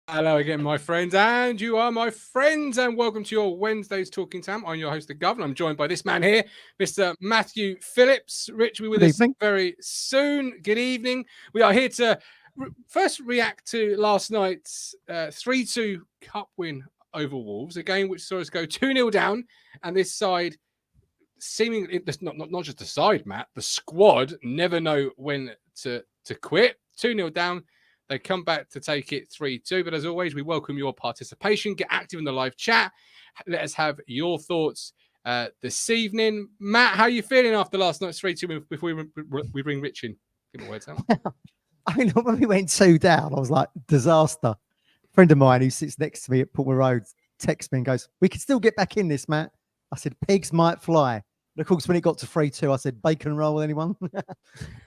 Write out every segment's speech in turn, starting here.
Hello again, my friends, and you are my friends, and welcome to your Wednesday's Talking Tam. I'm your host, the Governor. I'm joined by this man here, Mr. Matthew Phillips. Rich will be with us very soon. Good evening. We are here to first react to last night's 3-2 cup win over Wolves, a game which saw us go 2-0 down, and this side seemingly, not just the side, Matt, the squad never know when to quit. 2-0 down. They come back to take it 3-2. But as always, we welcome your participation. Get active in the live chat. Let us have your thoughts this evening. Matt, how are you feeling after last night's 3-2 before we bring Rich in? Give me words out. I mean, when we went 2 down, I was like, disaster. A friend of mine who sits next to me at Portman Road texts me and goes, we can still get back in this, Matt. I said, pigs might fly. And of course, when it got to 3-2, I said, bacon roll, anyone?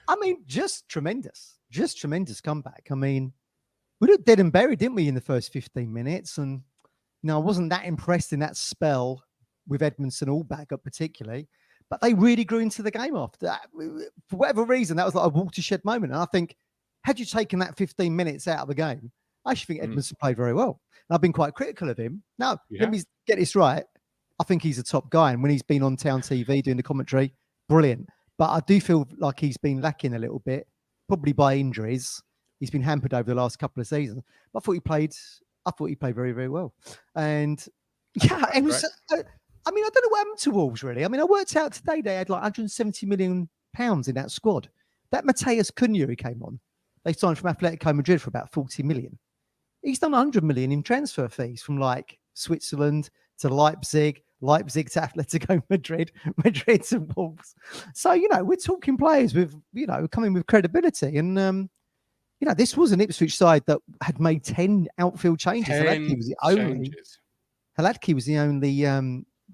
I mean, just tremendous. Just tremendous comeback. I mean, we looked dead and buried, didn't we, in the first 15 minutes? And, I wasn't that impressed in that spell with Edmondson all back up particularly. But they really grew into the game after that. For whatever reason, that was like a watershed moment. And I think, had you taken that 15 minutes out of the game, I actually think Edmondson played very well. And I've been quite critical of him. Now, let me get this right. I think he's a top guy. And when he's been on Town TV doing the commentary, brilliant. But I do feel like he's been lacking a little bit. Probably by injuries. He's been hampered over the last couple of seasons. But I thought he played very, very well. And yeah, it was, I mean, I don't know what happened to Wolves, really. I mean, I worked out today they had like £170 million in that squad. That Mateus Cunha who came on, they signed from Atletico Madrid for about 40 million. He's done 100 million in transfer fees from like Switzerland to Leipzig to Atletico Madrid, Madrid to Wolves. So, we're talking players with, coming with credibility. And, this was an Ipswich side that had made 10 outfield changes. Haladki was the only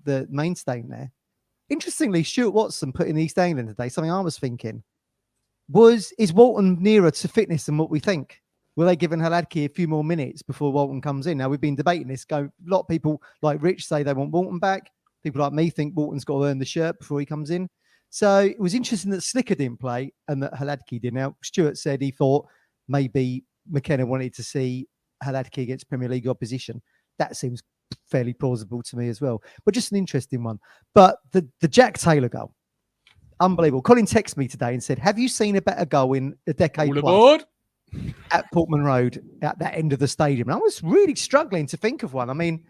the mainstay in there. Interestingly, Stuart Watson put in East England today, something I was thinking, is Walton nearer to fitness than what we think? Will they give Haladki a few more minutes before Walton comes in? Now, we've been debating this. A lot of people like Rich say they want Walton back. People like me think Walton's got to earn the shirt before he comes in. So it was interesting that Slicker didn't play and that Haladki did. Now, Stuart said he thought maybe McKenna wanted to see Haladki against Premier League opposition. That seems fairly plausible to me as well. But just an interesting one. But the Jack Taylor goal, unbelievable. Colin texted me today and said, have you seen a better goal in a decade All plus? Aboard. At Portman Road at that end of the stadium. And I was really struggling to think of one. I mean,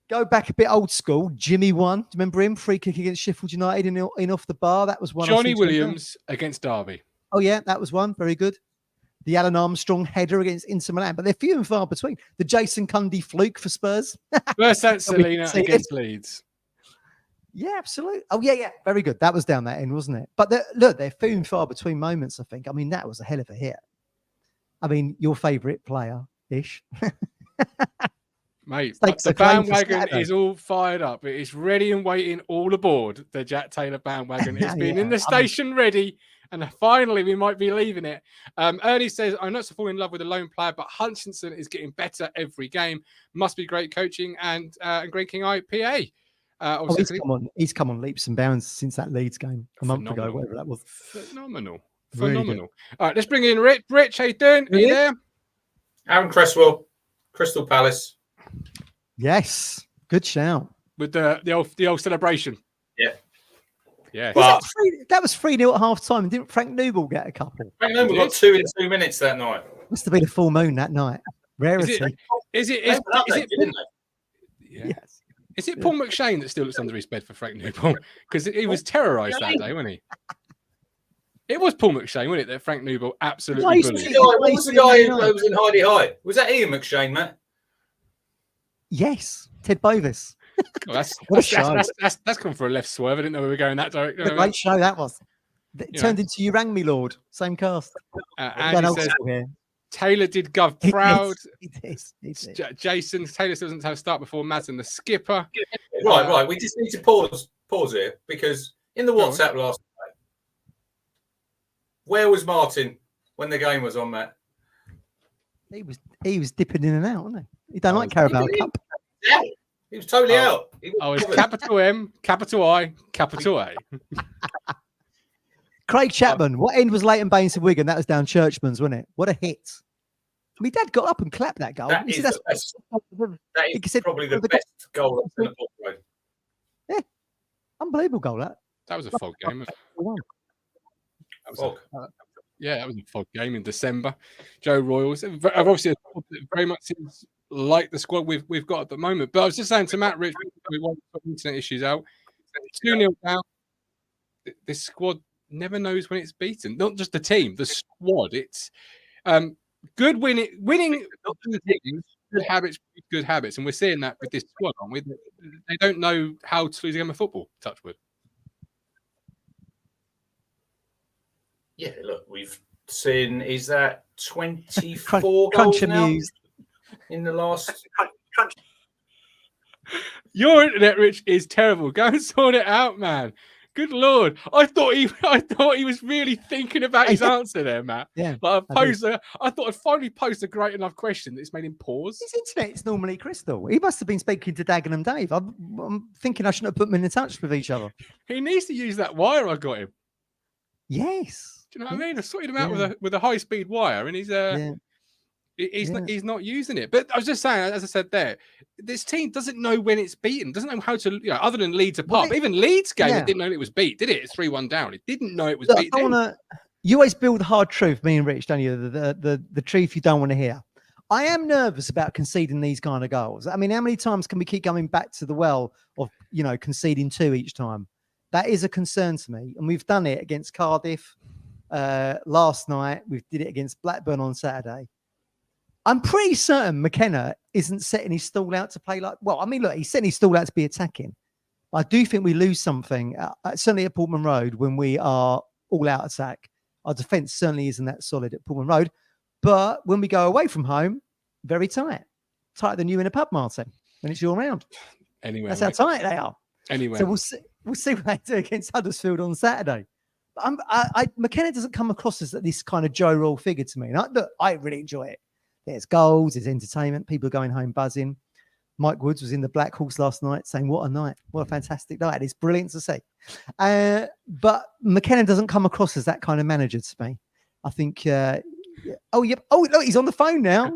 go back a bit old school. Jimmy won. Do you remember him? Free kick against Sheffield United in off the bar. That was one. Johnny Williams against Derby. Oh, yeah, that was one. Very good. The Alan Armstrong header against Inter Milan. But they're few and far between. The Jason Cundy fluke for Spurs. Versus Selena against Leeds. Yeah, absolutely. Oh, yeah. Very good. That was down that end, wasn't it? But they're few and far between moments, I think. I mean, that was a hell of a hit. I mean, your favourite player-ish. Mate, the bandwagon is all fired up. It is ready and waiting all aboard the Jack Taylor bandwagon. It's been in the station ready, and finally we might be leaving it. Ernie says, I'm not so falling in love with a lone player, but Hutchinson is getting better every game. Must be great coaching and Greg King IPA. He's come on leaps and bounds since that Leeds game a month ago, whatever that was. Phenomenal. Really All right, let's bring in Rich. Rich, how you doing? Are you there? Aaron Cresswell, Crystal Palace. Yes, good shout. With the old celebration. Yeah. Yeah. That was 3-0 at half time. Didn't Frank Noble get a couple? Frank Noble got 2 in 2 minutes that night. Must have been a full moon that night. Rarity. Is it Paul McShane that still looks under his bed for Frank Noble? Because he was terrorised that day, wasn't he? It was Paul McShane, wasn't it, that Frank Noble absolutely bullied? What was the guy who was in Heidi High? Was that Ian McShane, Matt? Yes, Ted Bovis. Oh, that's come for a left swerve. I didn't know we were going that direction. What a great show that was. It turned into You Rang Me, Lord. Same cast. Andy says, Taylor did Gov proud. Jason, Taylor still doesn't have a start before Madsen, the skipper. Right. We just need to pause here because in the WhatsApp last night, where was Martin when the game was on, Matt? He was dipping in and out, wasn't he? He don't like Carabao Cup. He was totally out. It's capital M, capital I, capital A. Craig Chapman. What end was Leighton Baines to Wigan? That was down Churchman's, wasn't it? What a hit. My dad got up and clapped that goal. That is probably the best goal at Centre Road. Yeah. Unbelievable goal, that. That was a fog game. That was that was a fog game in December. Joe Royals, obviously, very much seems like the squad we've got at the moment. But I was just saying to Matt Rich, we want to put internet issues out. 2-0 down. This squad never knows when it's beaten. Not just the team, the squad. It's good winning good habits, and we're seeing that with this squad, aren't we? They don't know how to lose a game of football. Touch wood. Yeah, look, we've seen, is that 24 goals now in the last... Your internet, Rich, is terrible. Go and sort it out, man. Good Lord. I thought he was really thinking about his answer there, Matt. Yeah. Like I thought I'd finally posed a great enough question that's made him pause. His internet's normally crystal. He must have been speaking to Dagenham Dave. I'm thinking I shouldn't have put them in touch with each other. He needs to use that wire I got him. Yes. Do you know what I mean? I sorted him out with a high-speed wire, and he's not using it. But I was just saying, as I said there, this team doesn't know when it's beaten, doesn't know how to, other than Leeds apart. Even Leeds game, it didn't know it was beat, did it? It's 3-1 down. It didn't know it was beat. You always build the hard truth, me and Rich, don't you? The truth you don't want to hear. I am nervous about conceding these kind of goals. I mean, how many times can we keep coming back to the well of, conceding 2 each time? That is a concern to me. And we've done it against Cardiff last night. We did it against Blackburn on Saturday. I'm pretty certain McKenna isn't setting his stall out to play like... Well, I mean, look, he's setting his stall out to be attacking. But I do think we lose something, certainly at Portman Road, when we are all-out attack. Our defence certainly isn't that solid at Portman Road. But when we go away from home, very tight. Tighter than you in a pub, Martin, when it's your round. Anyway, that's how tight they are. Anyway. So we'll see what they do against Huddersfield on Saturday. But McKenna doesn't come across as this kind of Joe Roll figure to me. And I really enjoy it. There's goals, there's entertainment. People are going home buzzing. Mike Woods was in the Black Hawks last night saying, what a night. What a fantastic night. It's brilliant to see. But McKenna doesn't come across as that kind of manager to me. I think... Oh, look, he's on the phone now.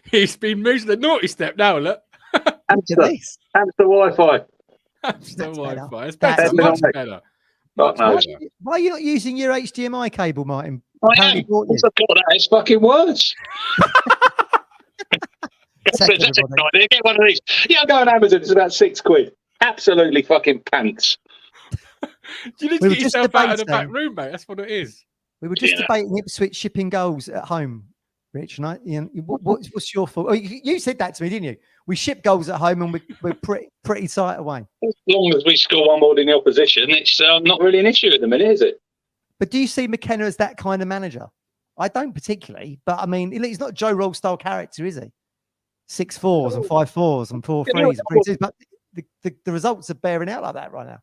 He's been moved to the naughty step now, look. Hamster Wi-Fi. Hamster Wi-Fi. It's better. Much better. Why are you not using your HDMI cable, Martin? I am. What's I've got that? It's fucking words. That's a good idea. Get one of these. Yeah, go on Amazon. It's about £6. Absolutely fucking pants. You need to get yourself out of the back room, mate. That's what it is. We were just debating Ipswich shipping goals at home, Rich. And what's your fault? Oh, you said that to me, didn't you? We ship goals at home and we're pretty tight away. As long as we score one more than the opposition, it's not really an issue at the minute, is it? But do you see McKenna as that kind of manager? I don't particularly, but I mean, he's not Joe Roll style character, is he? 6 4s and 5 4s and 4 3s and 3 2s. But the results are bearing out like that right now.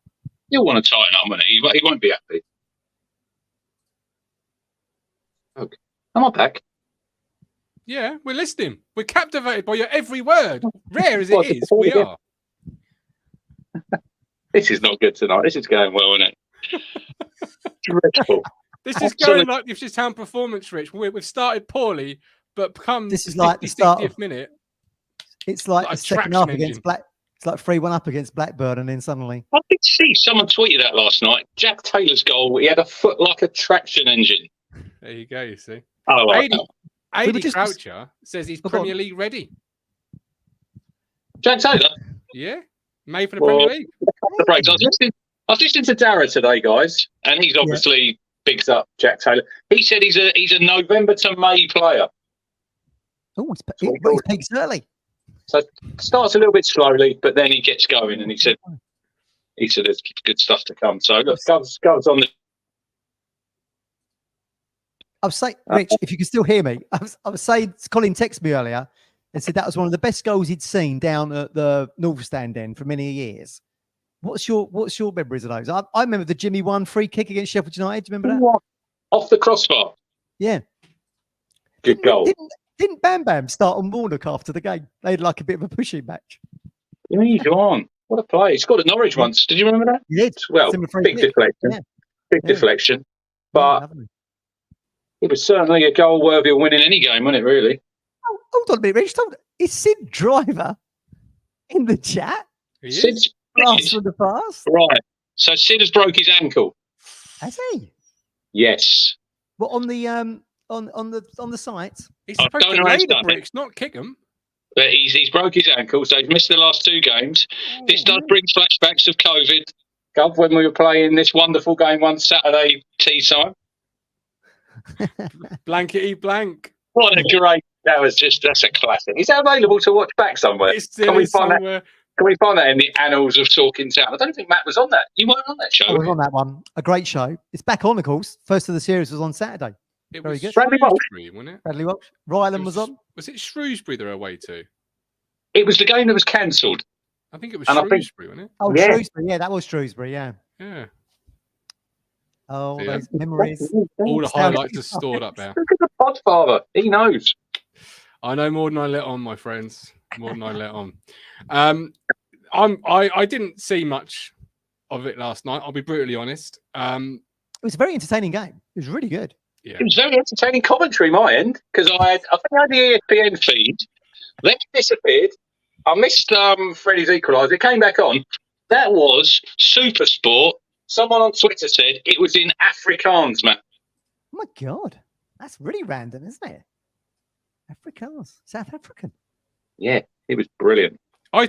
He'll want to tighten up, won't he? He won't be happy. Okay. Am I back? Yeah, we're listening. We're captivated by your every word. Rare as it is, we are. This is not good tonight. This is going well, isn't it? Dreadful. This is going like the Ipswich Town performance, Rich. We've started poorly, but come this is like the 60th minute. It's like the second half against Black. It's like 3-1 up against Blackburn, and then suddenly. I did see someone tweeted that last night. Jack Taylor's goal. He had a foot like a traction engine. There you go. You see. Oh, Aidy Croucher says he's Premier League ready. Jack Taylor. Yeah, made for the Premier League. I was listening to Dara today, guys, and he's obviously bigs up Jack Taylor. He said he's a November to May player. Oh, he's peaks early. So starts a little bit slowly, but then he gets going, and he said there's good stuff to come. So look, goes on the. I was saying, Rich, if you can still hear me, I was saying, Colin texted me earlier and said that was one of the best goals he'd seen down at the North Stand end for many years. What's your memories of those? I remember the Jimmy 1 free kick against Sheffield United. Do you remember that? Off the crossbar. Yeah. Good goal. Didn't Bam Bam start on Warnock after the game? They had like a bit of a pushing match. He's on. What a play. He scored at Norwich once. Did you remember that? He did. Well, big deflection. Yeah. Big deflection. But it was certainly a goal worthy of winning any game, wasn't it, really? Oh, hold on a minute, Rich. Is Sid Driver in the chat? Sid's blast from the past. Right. So Sid has broke his ankle. Has he? Yes. What on the site? He's supposed to lay the bricks, not kick them. But he's broke his ankle, so he's missed the last 2 games. This does bring flashbacks of COVID. Gov, when we were playing this wonderful game one Saturday tea time. Blankety blank. What a great! That's a classic. Is that available to watch back somewhere? Can we find that in the annals of Talking Town? I don't think Matt was on that. You weren't on that show. I was on that one. A great show. It's back on, of course. First of the series was on Saturday. It Very was good. Bradley Walsh, wasn't it? Bradley Walsh. Ryland was on. Was it Shrewsbury they're away to? It was the game that was cancelled. I think it was Shrewsbury, wasn't it? Oh, yeah. Shrewsbury. Yeah, that was Shrewsbury. Yeah. Yeah. Oh, those memories. All the highlights are stored up there. Look at the Podfather. He knows. I know more than I let on, my friends. More than I let on. I didn't see much of it last night. I'll be brutally honest. It was a very entertaining game. It was really good. Yeah. It was very entertaining commentary, my end, because I think I had the ESPN feed. Then it disappeared. I missed Freddie's equaliser. It came back on. That was Super Sport. Someone on Twitter said it was in Afrikaans, man. Oh my God, that's really random, isn't it? Afrikaans, South African. Yeah, it was brilliant. I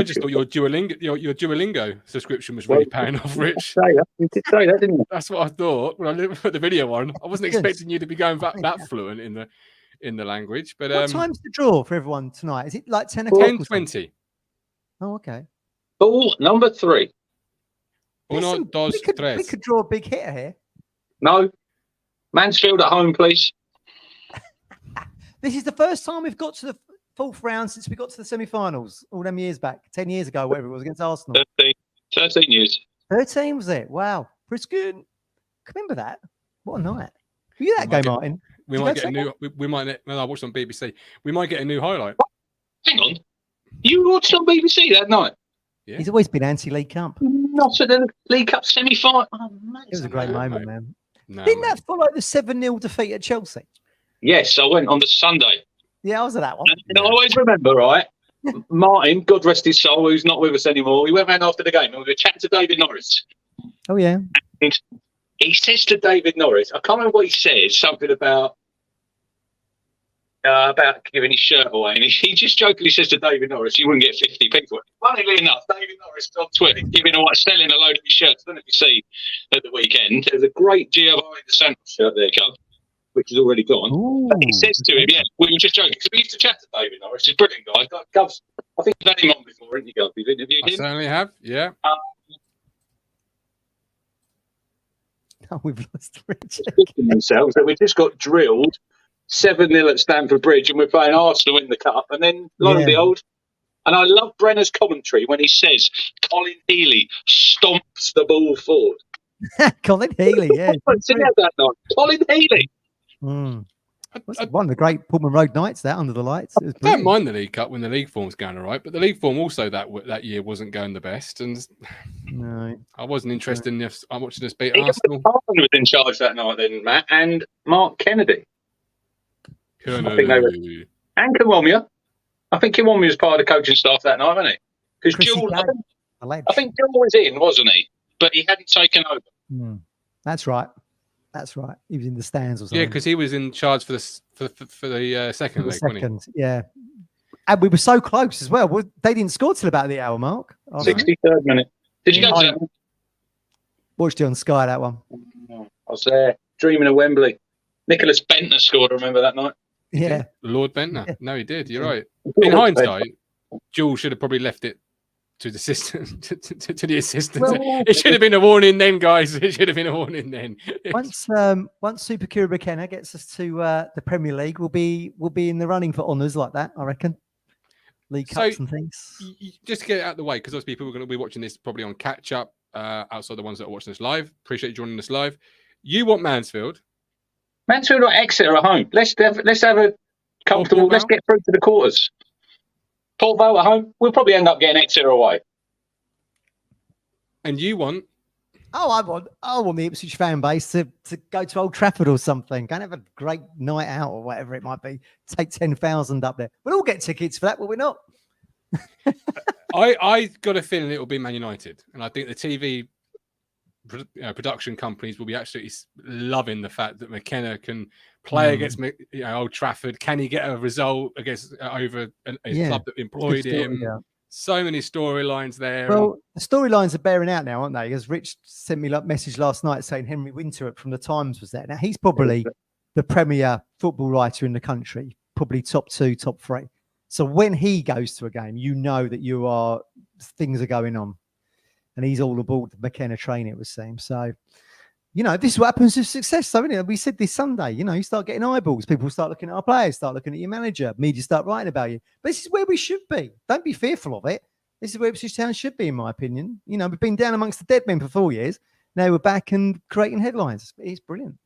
just thought your Duolingo subscription was really paying off, Rich. You did say that, didn't you? That's what I thought when I put the video on. I wasn't expecting you to be going that fluent in the language. But what time's the draw for everyone tonight? Is it like 10 o'clock? 10:20. Oh, okay. Ball number 3. Listen, we could draw a big hitter here. No. Mansfield at home, please. This is the first time we've got to the 4th round since we got to the semi-finals all them years back, 10 years ago, whatever it was, against Arsenal. 13 years. 13 was it? Wow. Briscoe. Remember that? What a night. Were you that game, Martin? We might get a new. I watched on BBC. We might get a new highlight. Hang on. You watched on BBC that night? Yeah. He's always been anti-League Cup. Not at the League Cup semi-final. Oh, it was a great moment, man. No, Didn't that follow the 7-0 defeat at Chelsea? Yes, I went on the Sunday. Yeah, I was at that one. And I always remember, right? Martin, God rest his soul, who's not with us anymore. We went round after the game and we were chatting to David Norris. Oh, yeah. And he says to David Norris, I can't remember what he says, something about giving his shirt away. And he just jokingly says to David Norris, you wouldn't get 50 people. Funnily enough, David Norris on Twitter selling a load of his shirts. I don't know if you see at the weekend. There's a great Giovanni De Santos shirt there, Cub, which is already gone. But he says to him, yeah, we were just joking, because we used to chat to David Norris. He's a brilliant guy. Gov's, I think you've had him on before, haven't you, Gov? You've interviewed him? I certainly have, yeah. We've lost Richard. Themselves that we just got drilled 7-0 at Stamford Bridge and we're playing Arsenal in the cup, and then lo and behold, and I love Brenner's commentary when he says Colin Healy stomps the ball forward. Colin Healy, yeah. That night. Colin Healy. One of the great Pullman Road nights that under the lights. I don't mind the League Cup when the league form's going all right, but the league form also that year wasn't going the best, and I wasn't interested in watching us beat Arsenal. Arsenal was in charge that night then, Matt, and Mark Kennedy. I think they were, and Kiwomya. I think Kiwomya was part of the coaching staff that night, wasn't he? Because Jewel, I think Jewel was in, wasn't he? But he hadn't taken over. That's right. That's right. He was in the stands or something. Yeah, because he was in charge for the second leg. Second, yeah. And we were so close as well. They didn't score till about the hour mark. 63rd minute. Did you go to that? Watched it on Sky, that one. I was there, dreaming of Wembley. Nicholas Bentner scored, I remember that night. Yeah. Lord Bentner. Yeah. No, he did. You're right. In hindsight, Jules should have probably left it to the assistant. to the assistant. Well, it should have been a warning then, guys. It should have been a warning then. Once Super Kura McKenna gets us to the Premier League, we'll be in the running for honours like that, I reckon. League Cups and things. Just to get it out of the way, because obviously people are going to be watching this probably on catch up outside the ones that are watching us live. Appreciate you joining us live. You want Mansfield? Mansfield or Exeter at home? Let's have a comfortable. Let's get through to the quarters. Port Vale at home. We'll probably end up getting Exeter away. And you want? Oh, I want the Ipswich fan base to go to Old Trafford or something. Go and have a great night out or whatever it might be. Take 10,000 up there. We'll all get tickets for that, will we not? I got a feeling it will be Man United, and I think the TV production companies will be absolutely loving the fact that McKenna can play against Old Trafford. Can he get a result against over a club that employed him? Yeah. So many storylines there. Well, the storylines are bearing out now, aren't they? Because Rich sent me a message last night saying Henry Winter from the Times was there. Now, he's probably the premier football writer in the country, probably top 2, top 3. So when he goes to a game, you know that things are going on. And he's all aboard the McKenna train, it would seem. So, this is what happens with success. So, we said this Sunday, you start getting eyeballs. People start looking at our players, start looking at your manager. Media start writing about you. But this is where we should be. Don't be fearful of it. This is where Ipswich Town should be, in my opinion. We've been down amongst the dead men for 4 years. Now we're back and creating headlines. It's brilliant.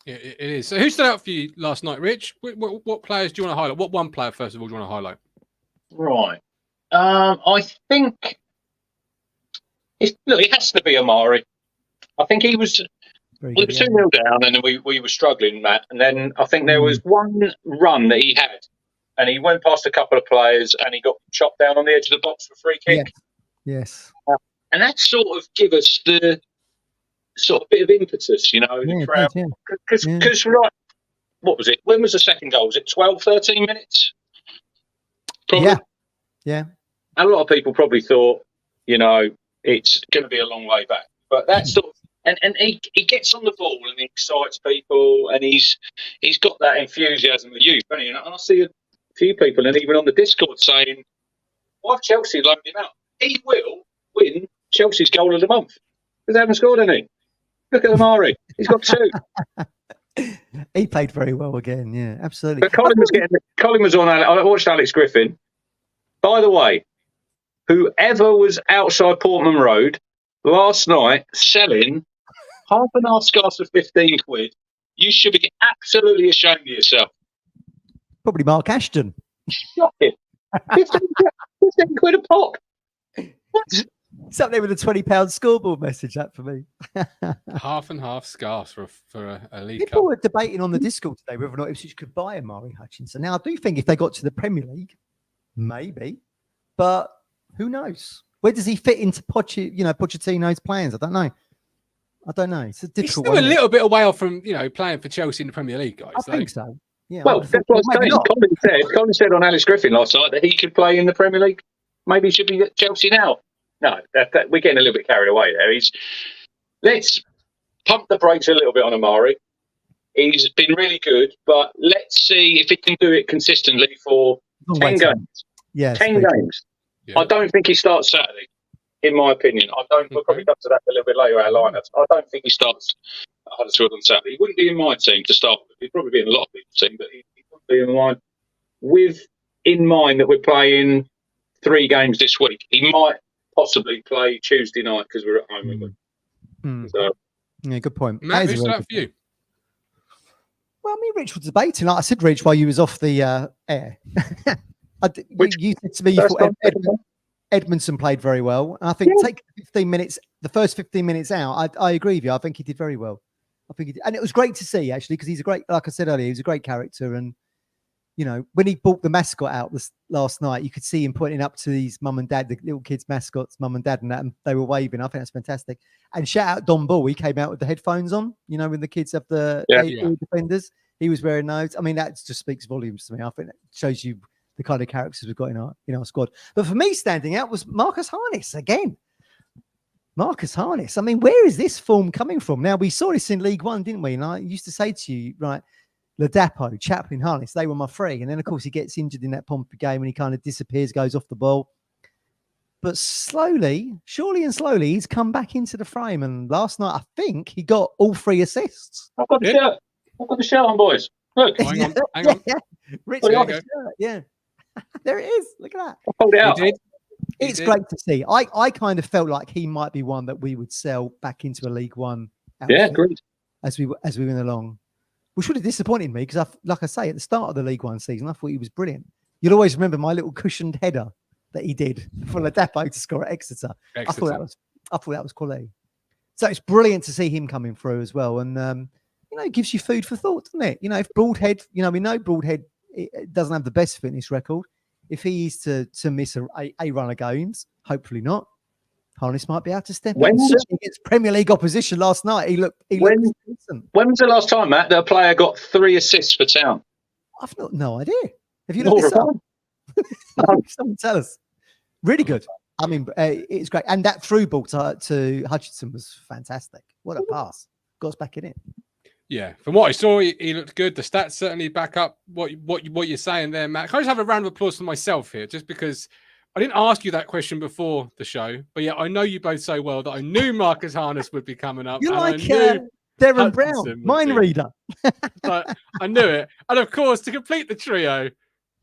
Yeah, it is. So who stood out for you last night, Rich? What players do you want to highlight? What one player, first of all, do you want to highlight? Right. I think... it has to be Amari. I think he was... We were 2-0 down and we were struggling, Matt. And then I think there was one run that he had and he went past a couple of players and he got chopped down on the edge of the box for a free kick. Yes. And that sort of give us the sort of bit of impetus, the crowd. Because, what was it? When was the second goal? Was it 12, 13 minutes? Probably. Yeah. A lot of people probably thought, it's going to be a long way back. But that sort of... And he gets on the ball and he excites people and he's got that enthusiasm of youth, hasn't he? And I see a few people and even on the Discord saying, why have Chelsea loaned him out? He will win Chelsea's goal of the month because they haven't scored any. Look at Amari. He's got 2. He played very well again. Yeah, absolutely. But Colin was on. I watched Alex Griffin. By the way, whoever was outside Portman Road last night selling half and half scarves for 15 quid, you should be absolutely ashamed of yourself. Probably Mark Ashton. Shocking. 15 quid a pop. What? Something with a £20 scoreboard message, that for me. Half and half scarves for a league People cup. were debating on the Discord today whether or not Ipswich could buy Amari Hutchinson. Now, I do think if they got to the Premier League, maybe, but who knows? Where does he fit into Pochettino's plans? I don't know. It's a difficult one. He's still a little bit away off from playing for Chelsea in the Premier League, guys. I think so. Yeah. Well, that's what I was saying. Colin said on Alex Griffin last night that he could play in the Premier League. Maybe he should be at Chelsea now. No, we're getting a little bit carried away there. Let's pump the brakes a little bit on Amari. He's been really good, but let's see if he can do it consistently for 10 games. Yeah, 10 games. Yeah. I don't think he starts Saturday, in my opinion. We'll probably come to that a little bit later, our lineups. I don't think he starts at Huddersfield on Saturday. He wouldn't be in my team to start with. He'd probably be in a lot of people's team, but he wouldn't be in mine. In mind that we're playing 3 games this week. He might possibly play Tuesday night because we're at home. So, yeah, good point. Matt, who's that for you? Well, me and Rich were debating. Like I said, Rich, while you was off the air. You said to me you thought Edmondson played very well. And I think take 15 minutes, the first 15 minutes out, I agree with you. I think he did very well. And it was great to see, actually, because he's a great, like I said earlier, he's a great character. And, when he brought the mascot out last night, you could see him pointing up to his mum and dad, the little kids' mascots, mum and dad, and that, and they were waving. I think that's fantastic. And shout out Don Ball. He came out with the headphones on, when the kids have the defenders. He was wearing those. I mean, that just speaks volumes to me. I think that shows you the kind of characters we've got in our squad. But for me, standing out was Marcus Harness again. Marcus Harness. I mean, where is this form coming from? Now, we saw this in League One, didn't we? And I used to say to you, right, Ladapo, Chaplin, Harness, they were my 3. And then, of course, he gets injured in that Pompey game and he kind of disappears, goes off the ball. But surely and slowly, he's come back into the frame. And last night, I think he got all 3 assists. I've got the shirt. I've got the shirt on, boys. Look. Hang on. Yeah. Rich got the shirt. Yeah. There it is. Look at that. I pulled it out. It's great to see. I kind of felt like he might be one that we would sell back into a League One outfit. Yeah, great. As we went along, which would have disappointed me because, like I say, at the start of the League One season, I thought he was brilliant. You'll always remember my little cushioned header that he did for Ladapo to score at Exeter. I thought that was quality. So it's brilliant to see him coming through as well. And, it gives you food for thought, doesn't it? If Broadhead, we know Broadhead doesn't have the best fitness record. If he is to miss a run of games, hopefully not, Harness might be able to step in. Against Premier League opposition last night, he looked decent. When was the last time, Matt, that a player got 3 assists for Town? I've no idea. Have you looked this up? Someone tell us. Really good. I mean, it's great. And that through ball to Hutchinson was fantastic. What a pass. Got us back in it. Yeah, from what I saw, he looked good. The stats certainly back up what you're saying there, Matt. Can I just have a round of applause for myself here, just because I didn't ask you that question before the show, but yeah, I know you both so well that I knew Marcus Harness would be coming up. You're like Darren Brown, mind reader. But I knew it. And of course, to complete the trio,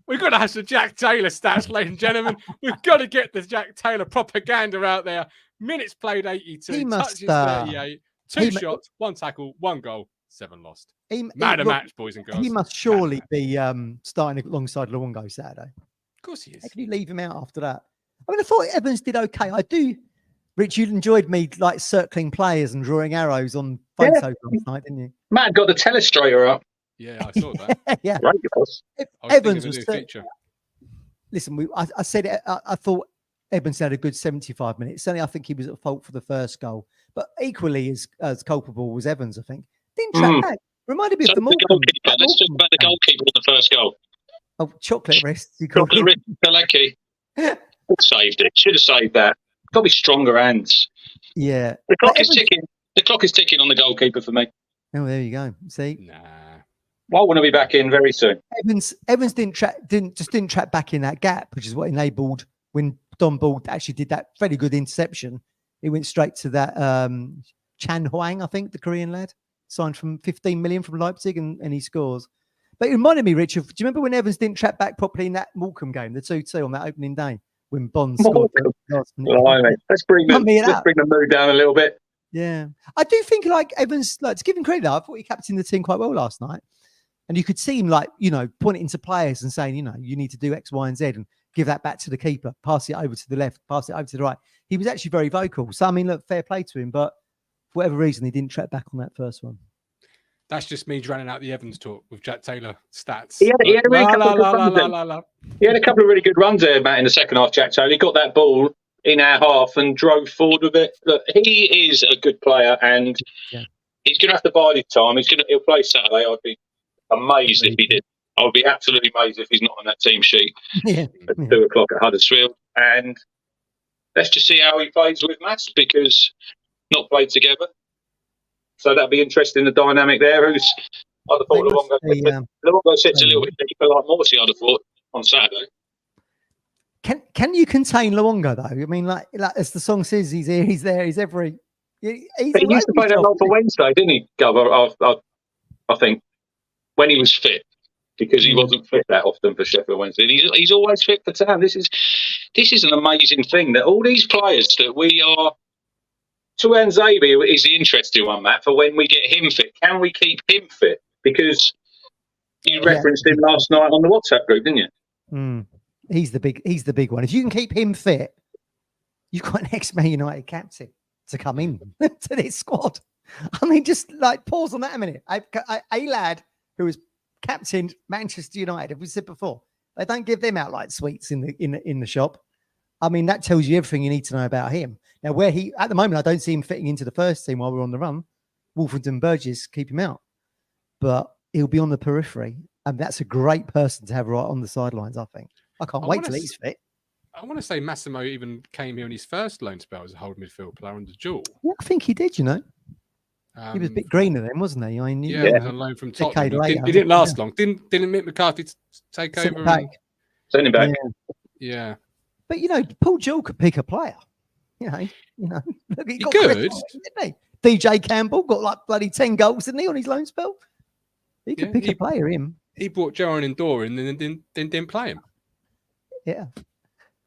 we've got to have some Jack Taylor stats, ladies and gentlemen. We've got to get the Jack Taylor propaganda out there. Minutes played 82, touches 38, 2 shots, 1 tackle, 1 goal, 7 lost. Man of match, boys and girls. He must surely be starting alongside Luongo Saturday. Of course he is. How can you leave him out after that? I mean, I thought Evans did okay. I do. Rich, you enjoyed me like circling players and drawing arrows on photos last night, didn't you? Matt got the telestrator up. Yeah, I saw that. Yeah. Right, Evans was feature. Listen, I said it, I thought Evans had a good 75 minutes. Certainly, I think he was at fault for the first goal. But equally as culpable was Evans, I think. Didn't track back. Reminded me of the goalkeeper. Let's talk about the goalkeeper in the first goal. Oh, chocolate wrist. Chocolate wrist, Galecki. Saved it. Should have saved that. Got to be stronger hands. Yeah. The clock is ticking. The clock is ticking on the goalkeeper for me. Oh, there you go. See? Nah. I want to be back in very soon. Evans didn't track back in that gap, which is what enabled when Don Ball actually did that very good interception. He went straight to that Chan Huang, I think, the Korean lad, signed from 15 million from Leipzig, and he scores. But it reminded me, Richard, do you remember when Evans didn't track back properly in that Morecambe game, the 2-2 on that opening day, when Bond scored? Let's bring the mood down a little bit. Yeah. I do think, like, Evans, like, to give him credit, I thought he captained the team quite well last night. And you could see him, like, pointing to players and saying, you need to do X, Y, and Z and give that back to the keeper, pass it over to the left, pass it over to the right. He was actually very vocal. So, I mean, look, fair play to him. But for whatever reason, he didn't track back on that first one. That's just me drowning out the Evans talk with Jack Taylor stats. He had a couple of really good runs there, Matt, in the second half, Jack Taylor. He got that ball in our half and drove forward with it. Look, he is a good player, and he's going to have to bide his time. He'll play Saturday. I'd be amazed if he did. I would be absolutely amazed if he's not on that team sheet at 2 o'clock at Huddersfield. And let's just see how he plays with Matt, because not played together. So that'll be interesting, the dynamic there. I'd have thought Luongo sits a little bit deeper like Morty, I'd have thought, on Saturday. Can you contain Luongo, though? I mean, like as the song says, he's here, he's there, he's every... He used to play that role for Wednesday, didn't he, Gov? I think, when he was fit, because he wasn't fit that often for Sheffield Wednesday. He's always fit for Town. This is an amazing thing, that all these players that we are... Tuan Zabi is the interesting one, Matt, for when we get him fit. Can we keep him fit? Because you referenced him last night on the WhatsApp group, didn't you? He's the big one. If you can keep him fit, you've got an ex-Man United captain to come in to this squad. I mean, just like pause on that a minute. A lad who was captained Manchester United, as we said before, they don't give them out like sweets in the shop. I mean, that tells you everything you need to know about him. Now, at the moment, I don't see him fitting into the first team while we're on the run. Wolfenden Burgess, keep him out. But he'll be on the periphery. And that's a great person to have right on the sidelines, I think. I can't wait till he's fit. I want to say Massimo even came here in his first loan spell as a hold midfield player under Jewel. Yeah, I think he did, he was a bit greener then, wasn't he? I mean, he was on loan from Tottenham. He didn't last long. Didn't Mick McCarthy take over? Send him back. Yeah. But, Paul Jewell could pick a player. Look, he could. Didn't he? DJ Campbell got like bloody 10 goals, didn't he, on his loan spell? He could pick a player, him. He brought Jaron Indora in and then didn't play him. Yeah.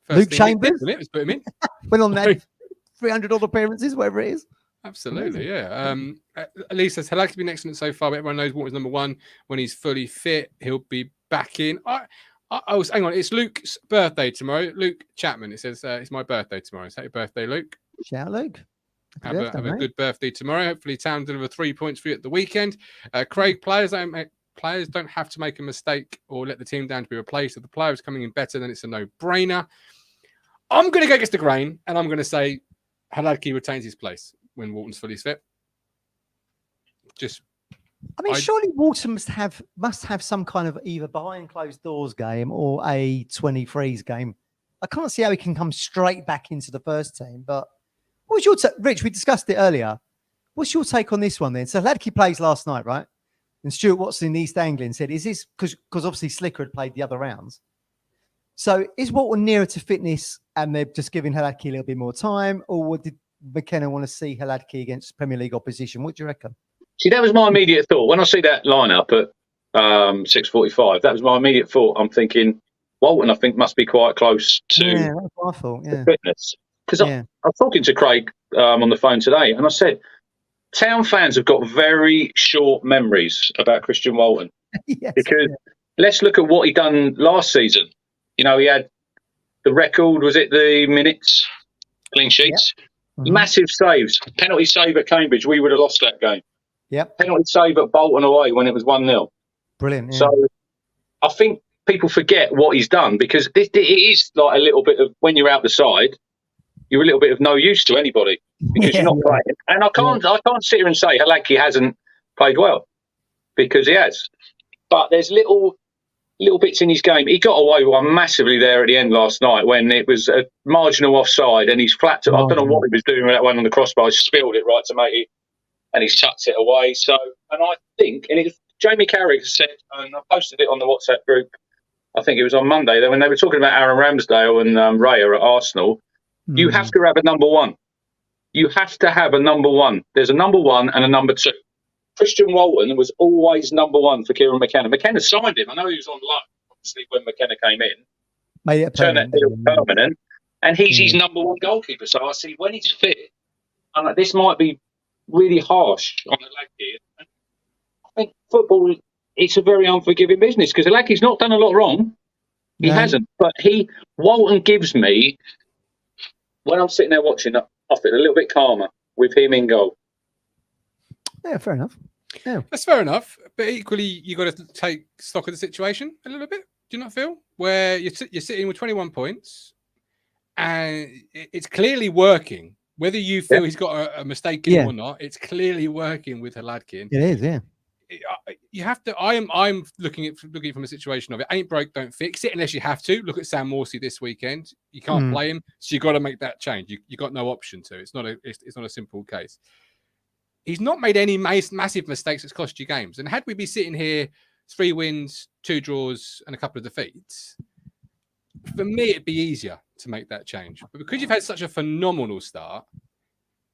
Luke Chambers. Let's put him in. Went on that 300 odd appearances, whatever it is. Absolutely, yeah. At least says Halak's been excellent so far, but everyone knows what is number one. When he's fully fit, he'll be back in. Oh, hang on. It's Luke's birthday tomorrow. Luke Chapman. It says it's my birthday tomorrow. Is that your birthday, Luke? Shout out, Luke. Have a good birthday tomorrow. Hopefully, Town deliver 3 points for you at the weekend. Craig, players don't have to make a mistake or let the team down to be replaced. If the player is coming in better, then it's a no-brainer. I'm going to go against the grain, and I'm going to say Hladky retains his place when Walton's fully fit. Surely Walton must have some kind of either behind closed doors game or a 23s game. I can't see how he can come straight back into the first team. But what's your Rich? We discussed it earlier. What's your take on this one then? So Hladky plays last night, right? And Stuart Watson in East Anglia said, "Is this because obviously Slicker had played the other rounds? So is Walton nearer to fitness and they're just giving Hladky a little bit more time, or did McKenna want to see Hladky against Premier League opposition? What do you reckon?" See, that was my immediate thought. When I see that lineup at 6:45, that was my immediate thought. I'm thinking, Walton, I think, must be quite close to that's what I thought, fitness. Because I was talking to Craig on the phone today, and I said, Town fans have got very short memories about Christian Walton. Because let's look at what he done last season. He had the record, was it the minutes, clean sheets? Yep. Massive saves. Penalty save at Cambridge, we would have lost that game. Yep. Penalty save at Bolton away when it was 1-0. Brilliant. Yeah. So I think people forget what he's done, because it is like a little bit of, when you're out the side, you're a little bit of no use to anybody because you're not playing. And I can't sit here and say Hladky hasn't played well, because he has. But there's little bits in his game. He got away with one massively there at the end last night when it was a marginal offside and he's flapped it. I don't know what he was doing with that one on the crossbar. He spilled it right to make it, and he's tucked it away. So, and I think, and Jamie Carragher said, and I posted it on the WhatsApp group, I think it was on Monday, when they were talking about Aaron Ramsdale and Raya at Arsenal, you have to have a number one. You have to have a number one. There's a number one and a number two. Christian Walton was always number one for Kieran McKenna. McKenna signed him. I know he was on loan, obviously, when McKenna came in. Made it permanent. Permanent. And he's his number one goalkeeper. So I see when he's fit, I'm like, this might be really harsh on Hladky. I think football, it's a very unforgiving business, because Hladky's not done a lot wrong. He hasn't. But Walton gives me, when I'm sitting there watching, I feel a little bit calmer with him in goal. Yeah, fair enough. Yeah, that's fair enough. But equally, you got to take stock of the situation a little bit. Do you not feel where you're sitting with 21 points, and it's clearly working? Whether you feel he's got a mistake in him or not, it's clearly working with Hladky. It is, yeah. You have to. I'm looking from a situation of it ain't broke, don't fix it unless you have to. Look at Sam Morsey this weekend. You can't play him, so you got to make that change. You got no option to. It's not a simple case. He's not made any massive mistakes that's cost you games. And had we be sitting here, 3 wins, 2 draws, and a couple of defeats, for me it'd be easier to make that change. But because you've had such a phenomenal start,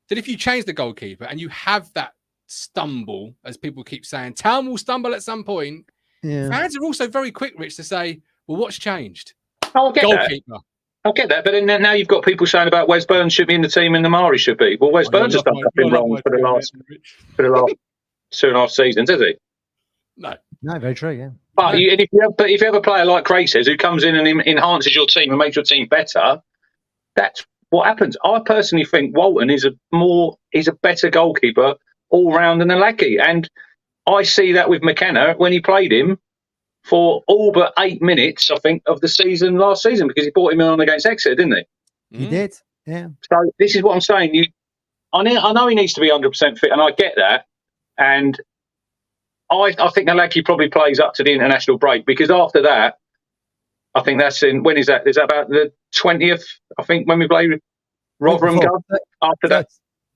that if you change the goalkeeper and you have that stumble, as people keep saying, Town will stumble at some point. Yeah. Fans are also very quick, Rich, to say, well, what's changed? I'll get goalkeeper. I'll get that. But then now you've got people saying about Wes Burns should be in the team and Namari should be. Well, Wes Burns has done nothing wrong for the last 2.5 seasons, has he? No, very true, yeah. no. But if you have a player like Craig says, who comes in and enhances your team and makes your team better, that's what happens. I personally think Walton is a better goalkeeper all round than Hladky, and I see that with McKenna when he played him for all but 8 minutes, I think, of the season last season, because he brought him on against Exeter, didn't he? He did, yeah. So this is what I'm saying. I know he needs to be 100% fit, and I get that. And I think Hladky probably plays up to the international break, because after that, I think that's in, when is that? Is that about the 20th, I think, when we play Rotherham? After that.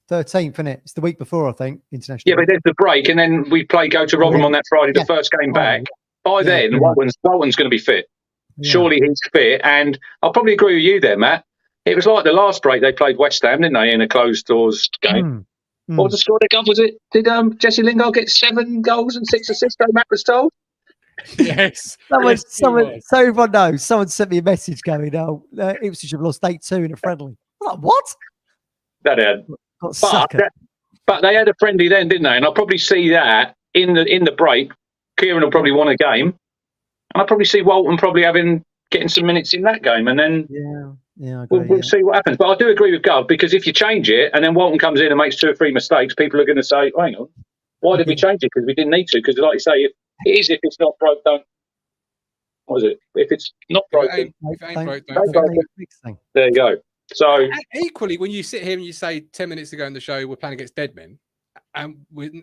13th, isn't it? It's the week before, I think, international. Yeah, but there's the break, and then we go to Rotherham on that Friday, the first game back. By then, Walton's going to be fit. Yeah. Surely he's fit. And I'll probably agree with you there, Matt. It was like the last break they played West Ham, didn't they, in a closed doors game? What was the score they got? Was it? Did Jesse Lingard get 7 goals and 6 assists? Matt was told. Yes. Someone everyone knows. Someone sent me a message going, Ipswich have lost 8-2 in a friendly. I'm like, what? That had. But they had a friendly then, didn't they? And I'll probably see that in the break. Kieran will probably won a game, And I probably see Walton probably getting some minutes in that game, and then I agree, we'll see what happens. But I do agree with Gov, because if you change it and then Walton comes in and makes 2 or 3 mistakes, people are going to say, oh, hang on, why did we change it? Because we didn't need to. Because like you say, if it's not broke, don't. What is it? If it's not broken, if it ain't broke, don't fix it. There you go. So equally, when you sit here and you say 10 minutes ago in the show we're playing against dead men, and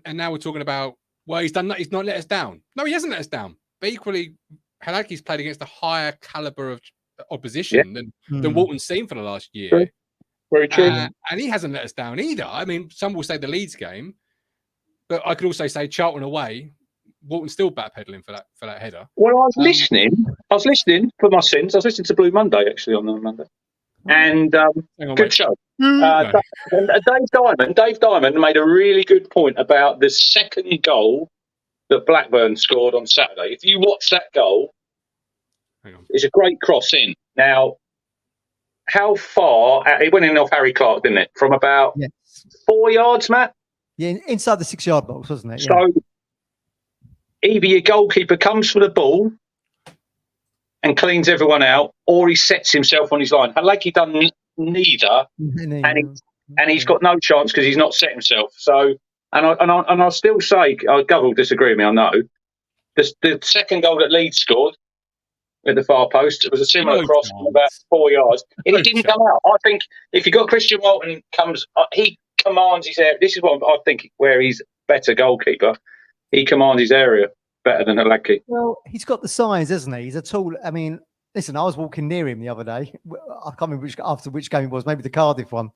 now we're talking about, well, he's not let us down. No, he hasn't let us down. But equally, Halaki's played against a higher caliber of opposition than Walton's seen for the last year. Very true. And he hasn't let us down either. I mean, some will say the Leeds game, but I could also say Charlton away. Walton's still backpedaling for that header. Well, I was listening for my sins. I was listening to Blue Monday actually on the Monday, and good show. Dave Diamond made a really good point about the second goal that Blackburn scored on Saturday. If you watch that goal, it's a great cross in. Now, how far it went in off Harry Clark, didn't it? From about 4 yards, Matt. Yeah, inside the 6-yard box, wasn't it? Yeah. So either your goalkeeper comes for the ball and cleans everyone out, or he sets himself on his line. Halaki done neither, and he's got no chance because he's not set himself. So, and I'll still say, Gov will disagree with me, I know. The second goal that Leeds scored at the far post, it was a similar cross from about 4 yards. And it didn't come out. I think if you got Christian Walton he commands his area. This is what I think where he's better goalkeeper. He commands his area better than Halaki. Well, he's got the size, hasn't he? He's a tall. I mean, listen, I was walking near him the other day. I can't remember which game it was. Maybe the Cardiff one.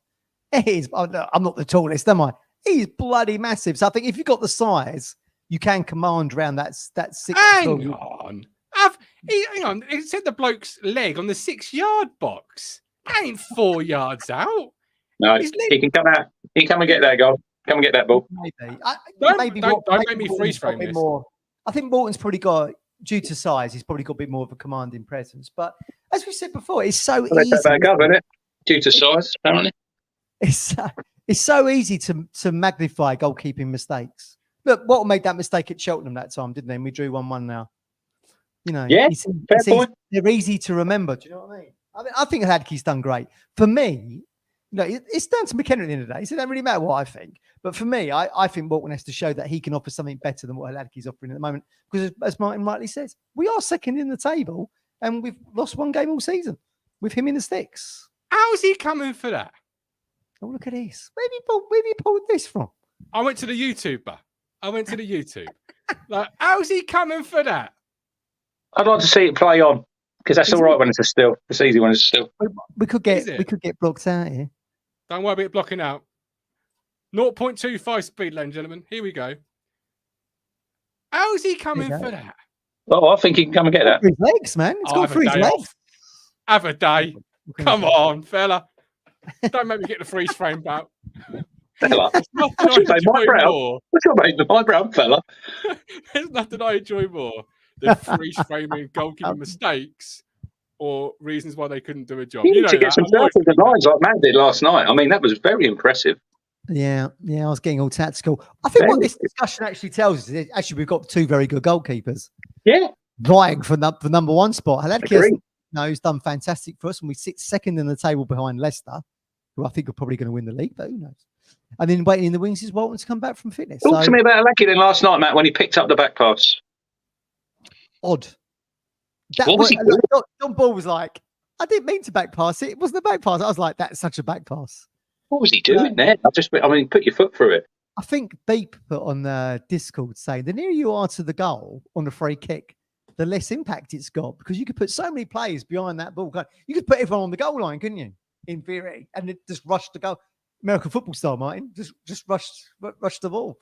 I'm not the tallest, am I? He's bloody massive. So I think if you've got the size, you can command around that 6. Hang on. Hang on. It said the bloke's leg on the 6-yard box. Ain't 4 yards out. No, he can come out. He can come and get that goal. Come and get that ball. Maybe. Don't make me freeze frame this. I think Walton's probably got, due to size, he's probably got a bit more of a commanding presence. But as we said before, it's so easy. Back up, isn't it? Due to size, apparently. It's so easy to magnify goalkeeping mistakes. Look, Walton made that mistake at Cheltenham that time, didn't they? And we drew 1-1 now. You know, fair point. They're easy to remember. Do you know what I mean? I think Hadke's done great. For me, you know, it's down to McKenna at the end of the day. So it doesn't really matter what I think. But for me, I think Walton has to show that he can offer something better than what Hadke's offering at the moment. Because as Martin rightly says, we are second in the table and we've lost 1 game all season with him in the sticks. How's he coming for that? Oh, look at this. Where have you pulled this from? I went to the YouTube. Like, how's he coming for that? I'd like to see it play on because that's all right when it's a still. It's easy when it's a still. We could get blocked out here. Don't worry about blocking out. 0.25 speed, ladies and gentlemen. Here we go. How's he coming for that? Oh, I think he can come and get that. For his legs, man. It's gone for his legs. Have a day. Come on, fella. Don't make me get the freeze frame back. Fella. What's your eyebrow, fella? There's nothing I enjoy more than freeze framing goalkeeping mistakes or reasons why they couldn't do a job. You know to get some stuff in the lines like Matt did last night. I mean, that was very impressive. Yeah, I was getting all tactical. I think what this discussion actually tells us is actually we've got 2 very good goalkeepers. Yeah. Vying for the number 1 spot. He's done fantastic for us, and we sit second in the table behind Leicester, who I think are probably going to win the league, but who knows? And then waiting in the wings is Walton to come back from fitness. Talk to me about Halaki then last night, Matt, when he picked up the back pass. Odd. What was he doing? John Ball was like, I didn't mean to back pass it. It wasn't a back pass. I was like, that's such a back pass. What was he doing there? Put your foot through it. I think Beep put on the Discord saying the nearer you are to the goal on the free kick, the less impact it's got, because you could put so many players behind that ball. You could put everyone on the goal line, couldn't you? In theory, and it just rush the goal. American football style, Martin. Just rush the ball.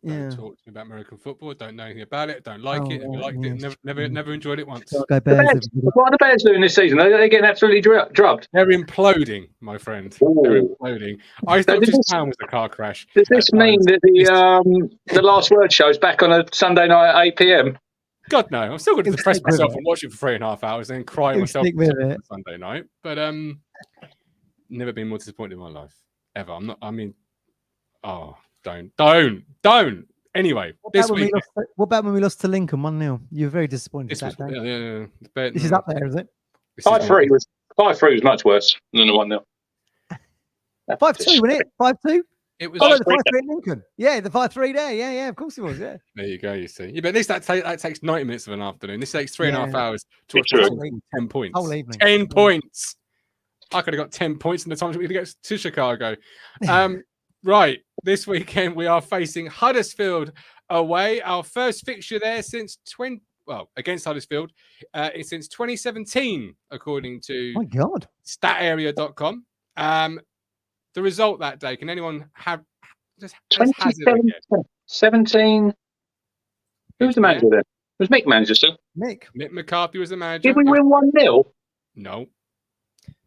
Don't talk to me about American football. Don't know anything about it. Don't like it. Never liked it. Never enjoyed it once. What are the Bears doing this season? Are they getting absolutely drubbed? They're imploding, my friend. Ooh. They're imploding. I thought this town was a car crash. Does this mean that the Last Word show's back on a Sunday night at 8 p.m? God no! I'm still going to depress myself and watch it for 3.5 hours and then cry myself on Sunday night. But never been more disappointed in my life ever. I'm not. I mean, don't. Anyway, What this about when week. what about when we lost to Lincoln 1-0? You were very disappointed This that day. yeah. This is up there, is it? 5-3 was much worse than the 1-0. 5-2, wasn't it? 5-2? It was. Oh, no, the 5-3 at Lincoln. Yeah, the 5-3 there. Yeah, of course it was. Yeah. There you go. You see. Yeah, but at least that takes 90 minutes of an afternoon. This takes 3.5 hours to watch True. 10 points. Whole evening. 10 points. I could have got 10 points in the time we could get to Chicago. Right. This weekend we are facing Huddersfield away. Our first fixture there since against Huddersfield since 2017, according to My God. statarea.com. The result that day, can anyone have just hazard again? 17. Who was the manager then? Was Mick manager still? Mick McCarthy was the manager. Did we win 1-0? No.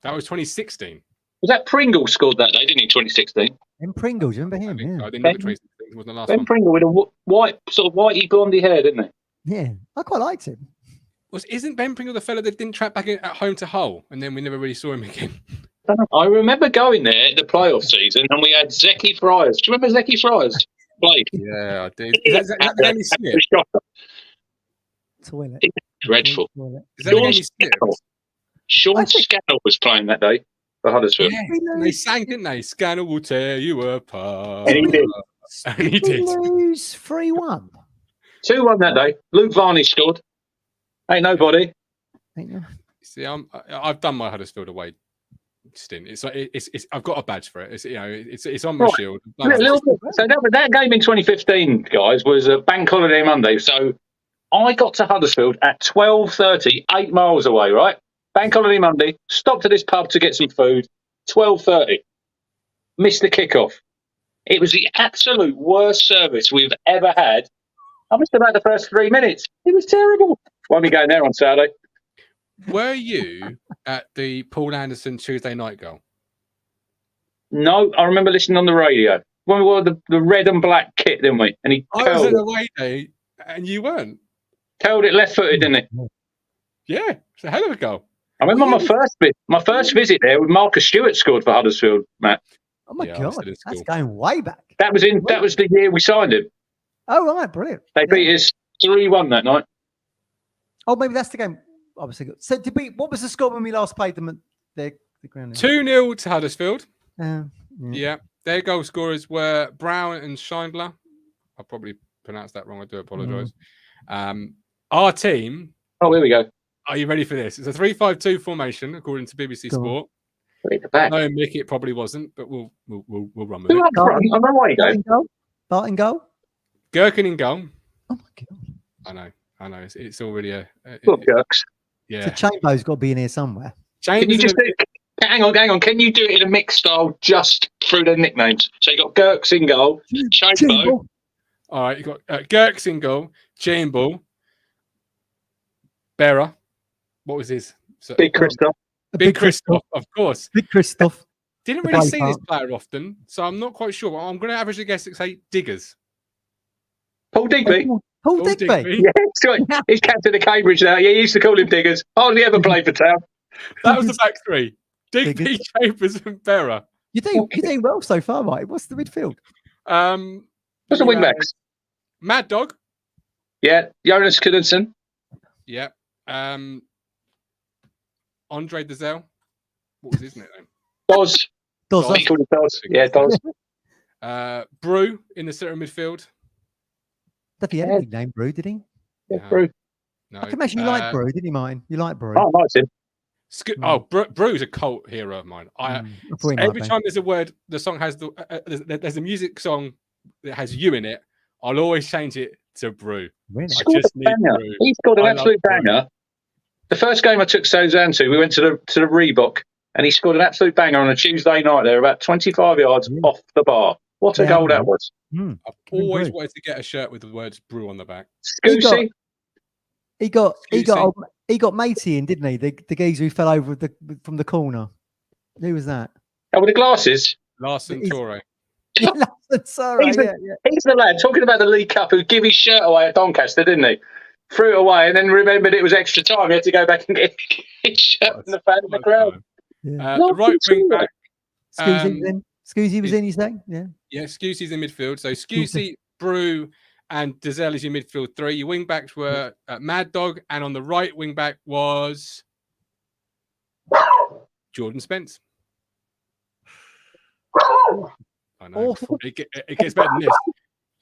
That was 2016. Was that Pringle scored that day, didn't he, 2016? Ben Pringle, do you remember him? Yeah. I didn't know 2016 was the last Ben one. Pringle with a whitey blondie hair, didn't he? Yeah, I quite liked him. Isn't Ben Pringle the fella that didn't track back at home to Hull and then we never really saw him again? I remember going there at the playoff season and we had Zeki Friars. Do you remember Zeki Friars played? Yeah, I did. Is that the game he slipped? Toilet. Dreadful. Is that the game he slipped? Sean Scannell was playing that day for Huddersfield. Yeah, they sang, didn't they? Scannell will tear you apart. And he did. And he did. Lose 3-1. 2-1 that day. Luke Varney scored. Ain't nobody. See, I've done my Huddersfield away stint. I've got a badge for it. It's on my shield. So that game in 2015, guys, was a bank holiday Monday. So I got to Huddersfield at 12:30, 8 miles away, right? Bank holiday Monday. Stopped at this pub to get some food. 12:30. Missed the kickoff. It was the absolute worst service we've ever had. I missed about the first 3 minutes. It was terrible. Won't be going there on Saturday. Were you at the Paul Anderson Tuesday night goal? No, I remember listening on the radio. When we wore the red and black kit, didn't we? And he I was at the away day and you weren't. Curled it left-footed, didn't he? Yeah, it's a hell of a goal. I remember my first visit there with Marcus Stewart scored for Huddersfield, Matt. Oh my God, that's going way back. That was the year we signed him. Oh right, brilliant. They beat us 3-1 that night. Oh, maybe that's the game. Obviously, so what was the score when we last played them at the ground? 2-0 to Huddersfield. Yeah. Their goal scorers were Brown and Scheindler. I probably pronounced that wrong. I do apologise. Our team. Oh, here we go. Are you ready for this? It's a 3-5-2 formation, according to BBC Sport. No, Mick, it probably wasn't, but we'll run with it. Who up front? I know where you go. Bart in goal. Gherkin in goal. Oh my God. I know. It's already a. Look, Gherks. Yeah. So Chambo's got to be in here somewhere. Can you just hang on? Can you do it in a mixed style just through their nicknames? So you got Gherks in goal, Chambo. All right, you got Gherks in goal, Chambo, Berra. What was his? Big Christoph. Big Christoph, of course. Big Christoph. Didn't really see this player often, so I'm not quite sure. I'm going to average a guess and say Diggers. Paul Digby. Paul Digby. Yeah, he's captain of Cambridge now. Yeah, he used to call him Diggers. Hardly ever played for Town. That was the back three. Digby, Chambers, and Berra. You're doing well so far, mate. What's the midfield? What's the wing backs? Mad Dog. Yeah, Jonas Knudsen. Yeah. Andre Dazelle. What was his nickname? Doz. He called it Doz. Yeah, Doz. Brew in the centre midfield. Did he have a nickname, Brew, did he? Yeah, Brew. No. I can imagine you like Brew, didn't you, mine? You like Brew. Oh, I liked him. Brew's a cult hero of mine. Every time there's a word, the song has there's a music song that has you in it. I'll always change it to Brew. Really? I just need Brew. He's got an absolute banger. The first game I took Suzanne to, we went to the Reebok, and he scored an absolute banger on a Tuesday night there, about 25 yards off the bar. What a goal that was. I've always wanted to get a shirt with the words Brew on the back. Scoosy. He got Matey in, didn't he? The geezer who fell over from the corner. Who was that? Oh, with the glasses? Larson Torre. He's the lad talking about the League Cup who gave his shirt away at Doncaster, didn't he? Threw it away and then remembered it was extra time. He had to go back and get his shirt from the fan in the crowd. The right wing back. Scusi was in, you say? Yeah. Yeah, Scusi's in midfield. So Scusi, Brew, and Dizelle is your midfield 3. Your wing backs were Mad Dog, and on the right wing back was Jordan Spence. I know. Awful. It gets better than this.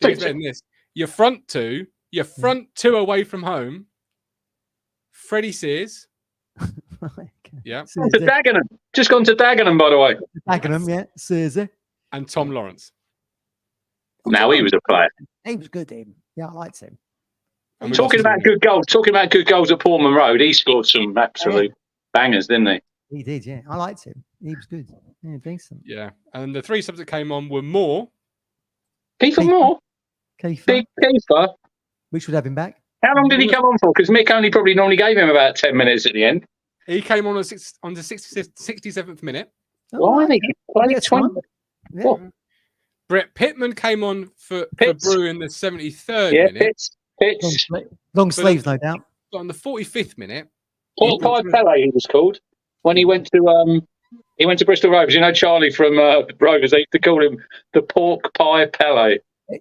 It gets better than this. Your front two away from home, Freddie Sears. Yeah. To Dagenham. Just gone to Dagenham, by the way. Dagenham, yeah. Sears. And Tom Lawrence. Now he was a player. He was good, him. Yeah, I liked him. Talking about good goals at Portman Road, he scored some absolute bangers, didn't he? He did, yeah. I liked him. He was good. Yeah, decent. Yeah. And the 3 subs that came on were Moore. Kiefer Moore? Kiefer. Big Kiefer. We should have him back. How long did he come on for? Because Mick only probably normally gave him about 10 minutes at the end. He came on the 67th minute. Why did he play 20? Yeah. Brett Pittman came on for Brew in the 73rd minute. Pitts. Long sleeves, no doubt. But on the 45th minute, Pork Pie Pele, he was called. When he went to Bristol Rovers. You know Charlie from Rovers, they used to call him the Pork Pie Pele.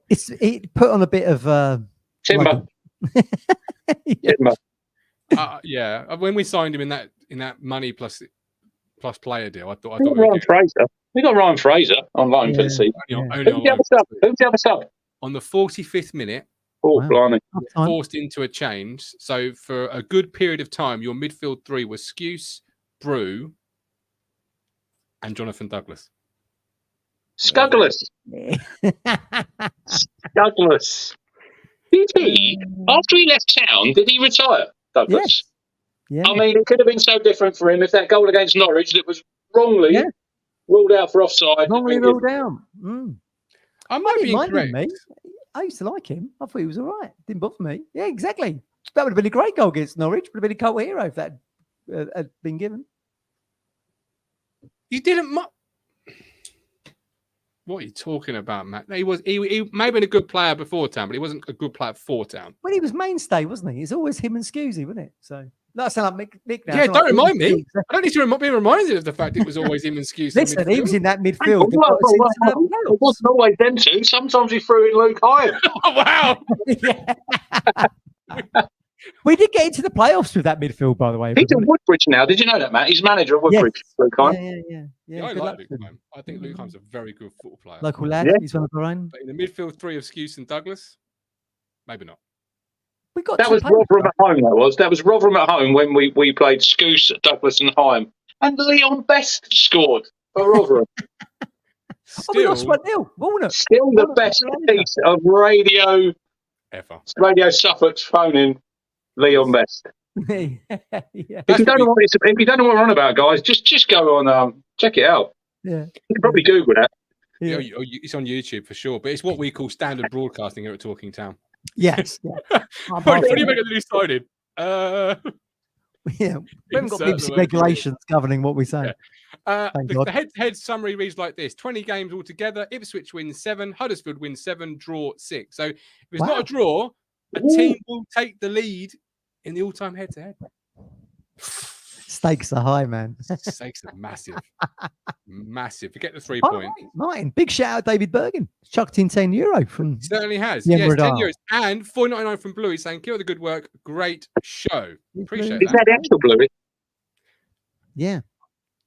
It put on a bit of Timber. Timber. Yeah. When we signed him in that money plus player deal, I thought Ryan Fraser. We got Ryan Fraser on loan for the season. Who's the other sub? On the 45th minute, blimey. Forced into a change. So for a good period of time, your midfield 3 was Skuse, Brew, and Jonathan Douglas. Scuggles. Douglas. Did he? After he left town, did he retire, Douglas? Yes. I mean, it could have been so different for him if that goal against Norwich that was wrongly ruled out for offside. Wrongly ruled out. I might be incorrect. Me. I used to like him. I thought he was all right. Didn't bother me. Yeah, exactly. That would have been a great goal against Norwich. Would have been a cult hero if that had been given. You didn't. What are you talking about, Matt? He may have been a good player before Town, but he wasn't a good player for Town. Well, he was mainstay, wasn't he? It's always him and Scusy, wasn't it? So that sound like Mick now. Yeah, don't remind me. I don't need to be reminded of the fact it was always him and Scusy. Listen, he was in that midfield. It wasn't always them two. Sometimes he threw in Luke Hyam. Oh, wow. We did get into the playoffs with that midfield, by the way. He's at Woodbridge now. Did you know that, Matt? He's manager of Woodbridge. Yes. Luke Hyam. Yeah, I like Luke Hyam. I think Luke Hyam's a very good football player. Local lad. He's one of our own. But in the midfield 3 of Skuse and Douglas, maybe not. That was Rotherham at home. That was Rotherham at home when we played Skuse, Douglas, and Hyam, and Leon Best scored for Rotherham. We lost 1-0. Walnut. Still the best piece of radio ever. Radio Suffolk's phoning Leon Best. If you don't know what we're on about, guys, just go on check it out. Yeah, you can probably Google that. Yeah, it's on YouTube for sure. But it's what we call standard broadcasting here at Talking Town. Yes. What do you make of the new sided? We haven't got BBC regulations governing what we say. The head-to-head summary reads like this: 20 games altogether. Ipswich wins 7, Huddersfield wins 7, draw 6. So if it's not a draw, a team will take the lead in the all-time head-to-head. Stakes are high, man. Stakes are massive. Massive. Forget the 3 points. Martin, big shout out David Bergen. Chucked in €10 from. He certainly has. Yes, €10. And $4.99 from Bluey saying, keep up the good work. Great show. Appreciate that. Is that actual Bluey? Yeah.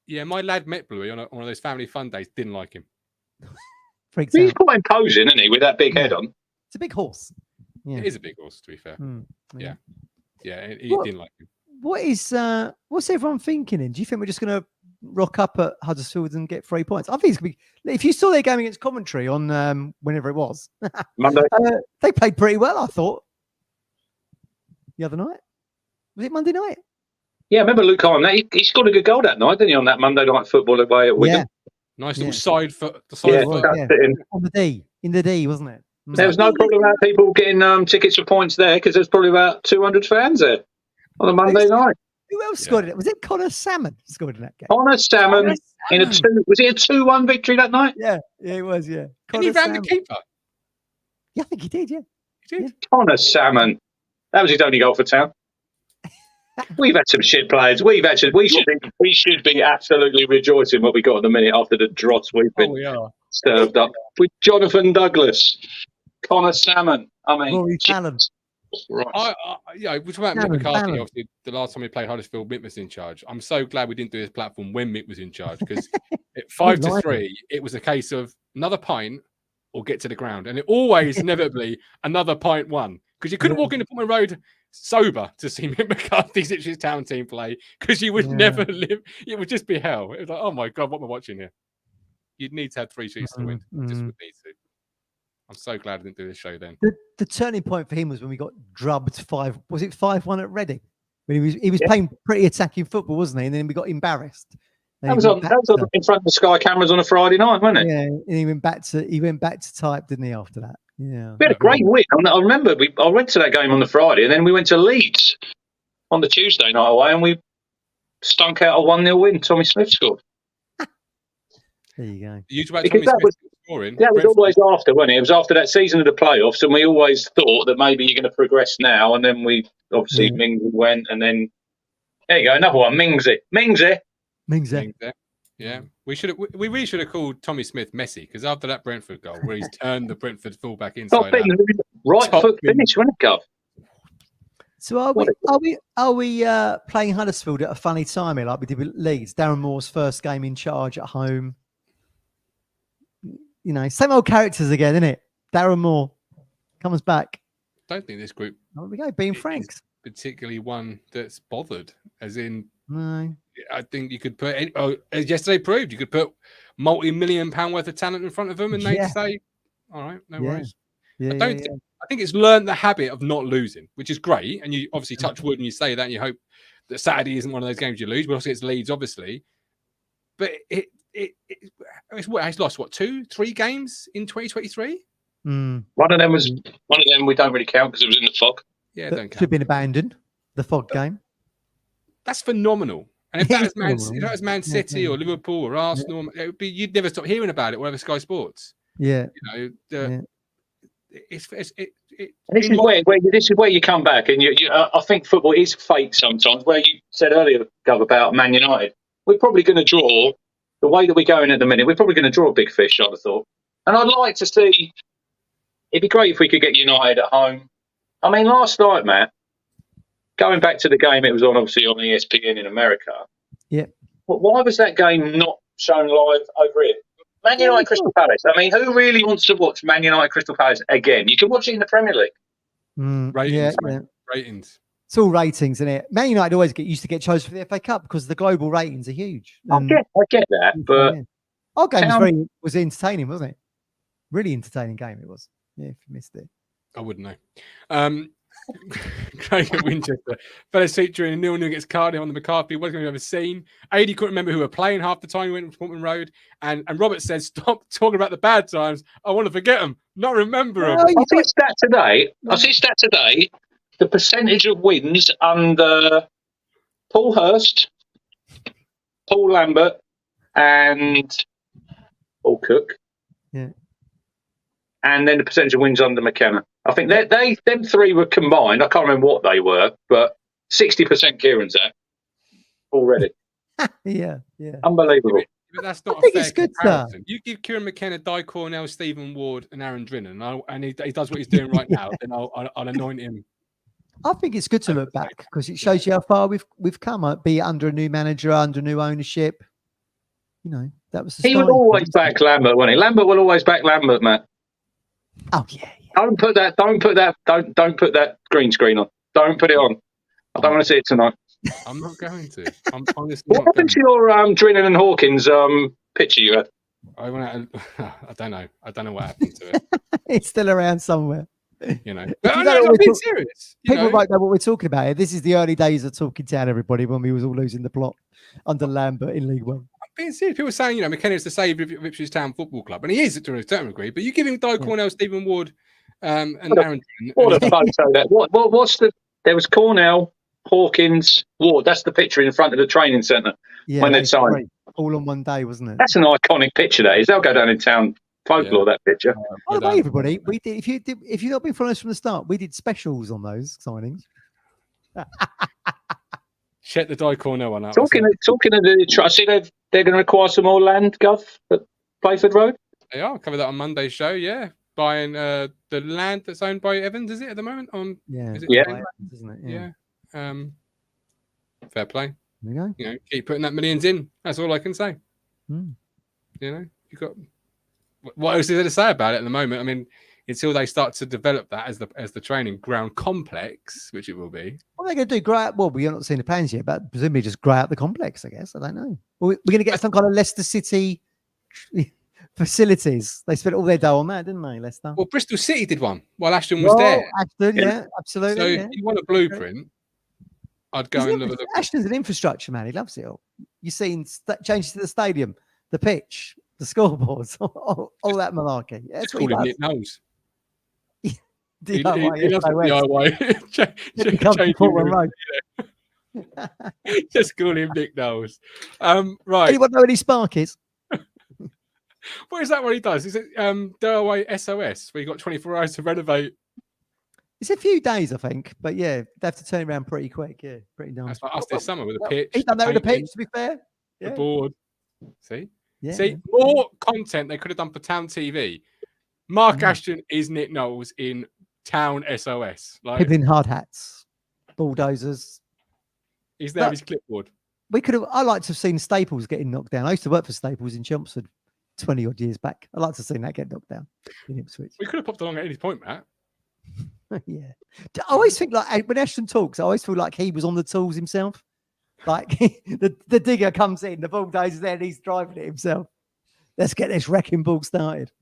Yeah, my lad met Bluey on one of those family fun days. Didn't like him. He's quite imposing, isn't he, with that big head on? It's a big horse. Yeah. It is a big horse, to be fair. Yeah, he didn't like him. What's everyone thinking in? Do you think we're just going to rock up at Huddersfield and get 3 points? I think it's going to be. If you saw their game against Coventry on whenever it was, Monday, they played pretty well. I thought the other night. Was it Monday night? Yeah, I remember Luke Hyam. He scored a good goal that night, didn't he? On that Monday night football away at Wigan. Nice little side foot. On the D, in the D, wasn't it? There was no problem about people getting tickets for points there because there's probably about 200 fans there on a Monday night. Who else scored it? Was it Connor Salmon scored in that game? Connor Salmon was it a 2-1 victory that night? Yeah, it was. Yeah. Did he round the keeper? Yeah, I think he did. Yeah, he did. Connor Salmon. That was his only goal for Town. We've had some shit players. We should be absolutely rejoicing what we got in the minute after the dross we've been served up with Jonathan Douglas, Connor Salmon, I mean, Rory Fallon. Right. We're talking about Mick McCarthy. Obviously, the last time we played Huddersfield, Mick was in charge. I'm so glad we didn't do this platform when Mick was in charge, because at 5-3, it was a case of another pint or get to the ground, and it always inevitably another pint won, because you couldn't walk into Portman Road sober to see Mick McCarthy's Ipswich Town team play, because you would never live. It would just be hell. It was like, oh my god, what am I watching here? You'd need to have 3 sheets to the wind. Just would need to. I'm so glad I didn't do this show then. The turning point for him was when we got drubbed 5-1 at Reading. When he was playing pretty attacking football, wasn't he? And then we got embarrassed. That was in front of the Sky cameras on a Friday night, wasn't it? Yeah, and he went back to type, didn't he? After that, yeah. We had a great win. I remember I went to that game on the Friday, and then we went to Leeds on the Tuesday night away, and we stunk out a 1-0 win. Tommy Smith scored. There you go. You talk about Tommy Smith scoring. That was always after, wasn't it? It was after that season of the playoffs, and we always thought that maybe you're going to progress now, and then we obviously Mings went, and then there you go, another one, Mingsy. Yeah, we really should have called Tommy Smith Messi, because after that Brentford goal, where he's turned the Brentford fullback inside out, right foot finish, wasn't it, Gov? So are we playing Huddersfield at a funny time here, like we did with Leeds? Darren Moore's first game in charge at home. You know, same old characters again, isn't it? Darren Moore comes back. I don't think this group. There we go, being franks. Particularly one that's bothered, as in. No. I think you could put, as yesterday proved, you could put multi-million-pound worth of talent in front of them, and they'd say, "All right, no worries." I think it's learned the habit of not losing, which is great. And you obviously touch wood and you say that, and you hope that Saturday isn't one of those games you lose. But also, it's Leeds, obviously. But it's lost 2-3 games in 2023. One of them we don't really count because it was in the fog. Yeah, don't count. Should have been abandoned. The fog game. That's phenomenal. And if that was Man City or Liverpool or Arsenal, it would be, you'd never stop hearing about it, whatever Sky Sports. Yeah. You know, this is where you come back, and I think football is fate sometimes. Where you said earlier, Gov, about Man United, we're probably going to draw the way that we're going at the minute. We're probably going to draw a big fish, I'd have thought. And I'd like to see. It'd be great if we could get United at home. I mean, last night, Matt. Going back to the game, it was obviously on ESPN in America. Yeah. But why was that game not shown live over here? Man United Crystal Palace. I mean, who really wants to watch Man United Crystal Palace again? You can watch it in the Premier League. Ratings. It's all ratings, isn't it? Man United always used to get chosen for the FA Cup because the global ratings are huge. I get that, but our game was entertaining, wasn't it? Really entertaining game it was. Yeah, if you missed it, I wouldn't know. Craig at Winchester. Fellas featuring 0-0 against Cardiff on the McCarthy. What have you ever seen? AD couldn't remember who were playing half the time he went to Portman Road. And Robert says, stop talking about the bad times. I want to forget them, not remember them. I see a stat today. The percentage of wins under Paul Hurst, Paul Lambert, and Paul Cook. Yeah. And then the percentage of wins under McKenna. I think them three were combined. I can't remember what they were, but 60% Kieran's at already. Yeah. Unbelievable. But that's not I think it's good stuff. You give Kieran McKenna, Di Cornell, Stephen Ward, and Aaron Drinnan, and he does what he's doing right now, then I'll anoint him. I think it's good to look back because it shows you how far we've come. Be it under a new manager, under new ownership. You know, that was. He would always back Lambert, wasn't he? Lambert will always back Lambert, Matt. Oh yeah. Don't put that green screen on. Don't put it on. I don't want to see it tonight. I'm not going to. I'm honestly. What happened to your Drinnan and Hawkins picture you had? I don't know. I don't know what happened to it. It's still around somewhere. You know. I'm being serious. People might know what we're talking about here. This is the early days of Talking Town, everybody, when we was all losing the plot under Lambert in League One. Being serious, people saying, McKenna's the saviour of Ipswich Town Football Club, and he is to a certain degree. But you give him Di Cornell, Stephen Ward, and Aaron. What a photo! That what's the? There was Cornell, Hawkins, Ward. That's the picture in front of the training centre when they signed. All on one day, wasn't it? That's an iconic picture. That is. They'll go down in town folklore. That picture. By the way, everybody, we did. If you've not been following us from the start, we did specials on those signings. Check the Di Cornell one out. Talking of the, I see they're going to require some more land, Gov, at Playford Road. They are. Cover that on Monday's show. Yeah, buying the land that's owned by Evans, is it at the moment? Yeah, is it Yeah. isn't it? Yeah. Fair play. There you go. You know, keep putting that millions in. That's all I can say. Mm. You know, you got what else is there to say about it at the moment? I mean, until they start to develop that as the training ground complex, which it will be. What are they going to do? Grow out? Well, we're not seeing the plans yet, but presumably just grow out the complex, I guess. I don't know. We're going to get some kind of Leicester City facilities. They spent all their dough on that, didn't they, Leicester? Well, Bristol City did one while Ashton was there. Ashton, yeah, absolutely. So yeah. if you want a blueprint, I'd go and look at Ashton's an infrastructure man. He loves it all. You've seen changes to the stadium, the pitch, the scoreboards, all that malarkey. Yeah, Just call him Nick Knowles. DIY, he loves DIY. Just call him Nick Knowles. Right. Anyone know any Spark is? What is that? What he does? Is it DIY SOS where you got 24 hours to renovate? It's a few days, I think, but yeah, they have to turn around pretty quick. Yeah, pretty nice. That's like us this summer with the pitch. He's done that with the pitch, to be fair. The board. See? Yeah. See, more content they could have done for Town TV. Mark Ashton is Nick Knowles in Town SOS. Like, people in hard hats, bulldozers. He's there with his clipboard. We could have. I like to have seen Staples getting knocked down. I used to work for Staples in Chelmsford 20 odd years back. I'd like to have seen that get knocked down in Ipswich. We could have popped along at any point, Matt. Yeah. I always think like when Ashton talks, I always feel like he was on the tools himself. Like the digger comes in, the bulldozer's there, and he's driving it himself. Let's get this wrecking ball started.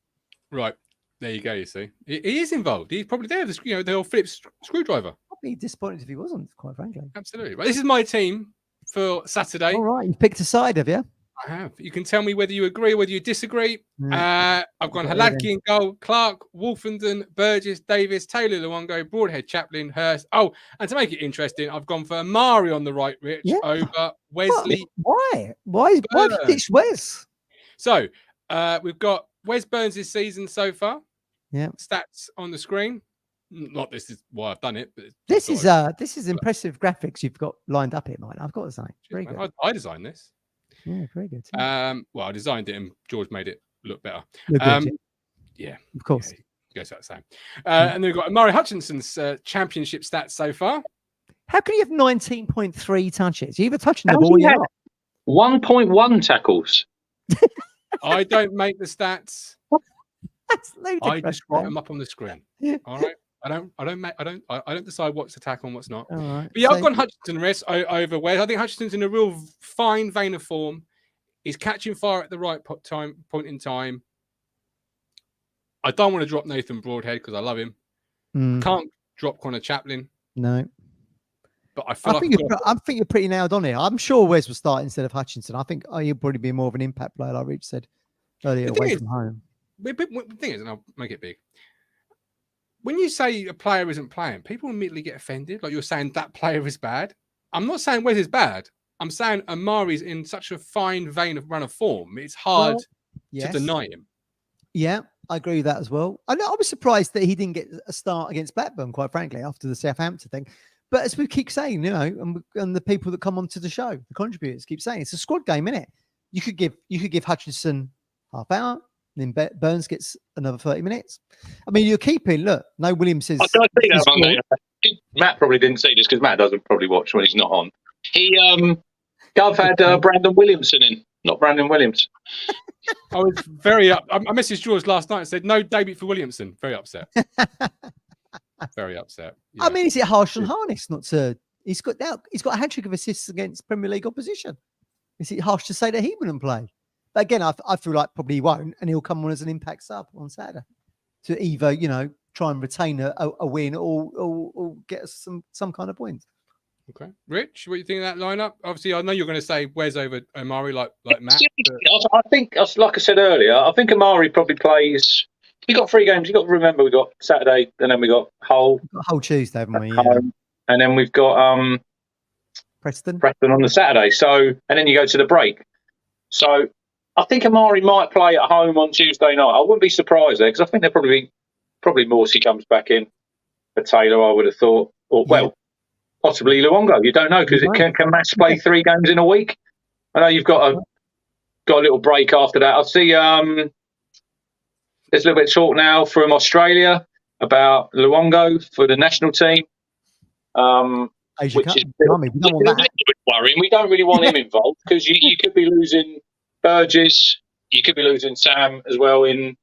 Right. There you go, you see. He is involved. He's probably there, the old Phillips screwdriver. I'd be disappointed if he wasn't, quite frankly. Absolutely. Right, this is my team for Saturday. All right, you've picked a side, have you? I have. You can tell me whether you agree, whether you disagree. I've gone Haladki in goal, Clark, Wolfenden, Burgess, Davis, Taylor, Luongo, Broadhead, Chaplin, Hurst. Oh, and to make it interesting, I've gone for Amari on the right, Rich, over Wesley. Why? Why have you ditched Wes? So we've got Wes Burns' season so far. Yeah. Stats on the screen. Not this is why I've done it, but this is impressive graphics you've got lined up here, mate. I've got to say. Very good. I designed this. Yeah, very good. Well, I designed it and George made it look better. Yeah, of course. Yeah, goes without saying. And then we've got Amari Hutchinson's championship stats so far. How can you have 19.3 touches? You either touching the ball or you're not. 1.1 tackles. I don't make the stats. That's I just write them up on the screen. All right. I don't decide what's a tackle and what's not. All right. But yeah, I've gone Hutchinson risk over Wes. I think Hutchinson's in a real fine vein of form. He's catching fire at the right point in time. I don't want to drop Nathan Broadhead because I love him. Can't drop Connor Chaplin. No. But I feel I think you're pretty nailed on here. I'm sure Wes will start instead of Hutchinson. I think he'll probably be more of an impact player, like Rich said earlier, away from home. The thing is, and I'll make it big. When you say a player isn't playing, people immediately get offended. Like you're saying that player is bad. I'm not saying Wes is bad. I'm saying Amari's in such a fine vein of run of form. It's hard to deny him. Yeah, I agree with that as well. I was surprised that he didn't get a start against Blackburn, quite frankly, after the Southampton thing. But as we keep saying, and the people that come onto the show, the contributors keep saying, it's a squad game, isn't it? You could give Hutchinson half hour. Then Burns gets another 30 minutes. I mean, you're keeping, look, no Williams' Matt probably didn't see this because Matt doesn't probably watch when he's not on. Gov had Brandon Williamson in, not Brandon Williams. I was very up. I messaged George last night and said, no debut for Williamson. Very upset. Very upset. Yeah. I mean, is it harsh on Harness not to? He's got a hat trick of assists against Premier League opposition. Is it harsh to say that he wouldn't play? But again, I feel like probably he won't, and he'll come on as an impact sub on Saturday to either try and retain a win or get us some kind of point. Okay, Rich, what do you think of that lineup? Obviously, I know you're going to say Wes over Amari, like Matt. I think, like I said earlier, I think Amari probably plays. We got 3 games. You got to remember, we got Saturday, and then we got Hull. Hull Tuesday, haven't we? Yeah. And then we've got Preston on the Saturday. So, and then you go to the break. So, I think Amari might play at home on Tuesday night. I wouldn't be surprised there because I think there'll probably Morsey comes back in for Taylor. I would have thought, or possibly Luongo. You don't know because can Max play 3 games in a week? I know you've got a little break after that. I see. There's a little bit of talk now from Australia about Luongo for the national team. Which is a little bit worrying. We don't really want him involved because you could be losing Burgess, you could be losing Sam as well in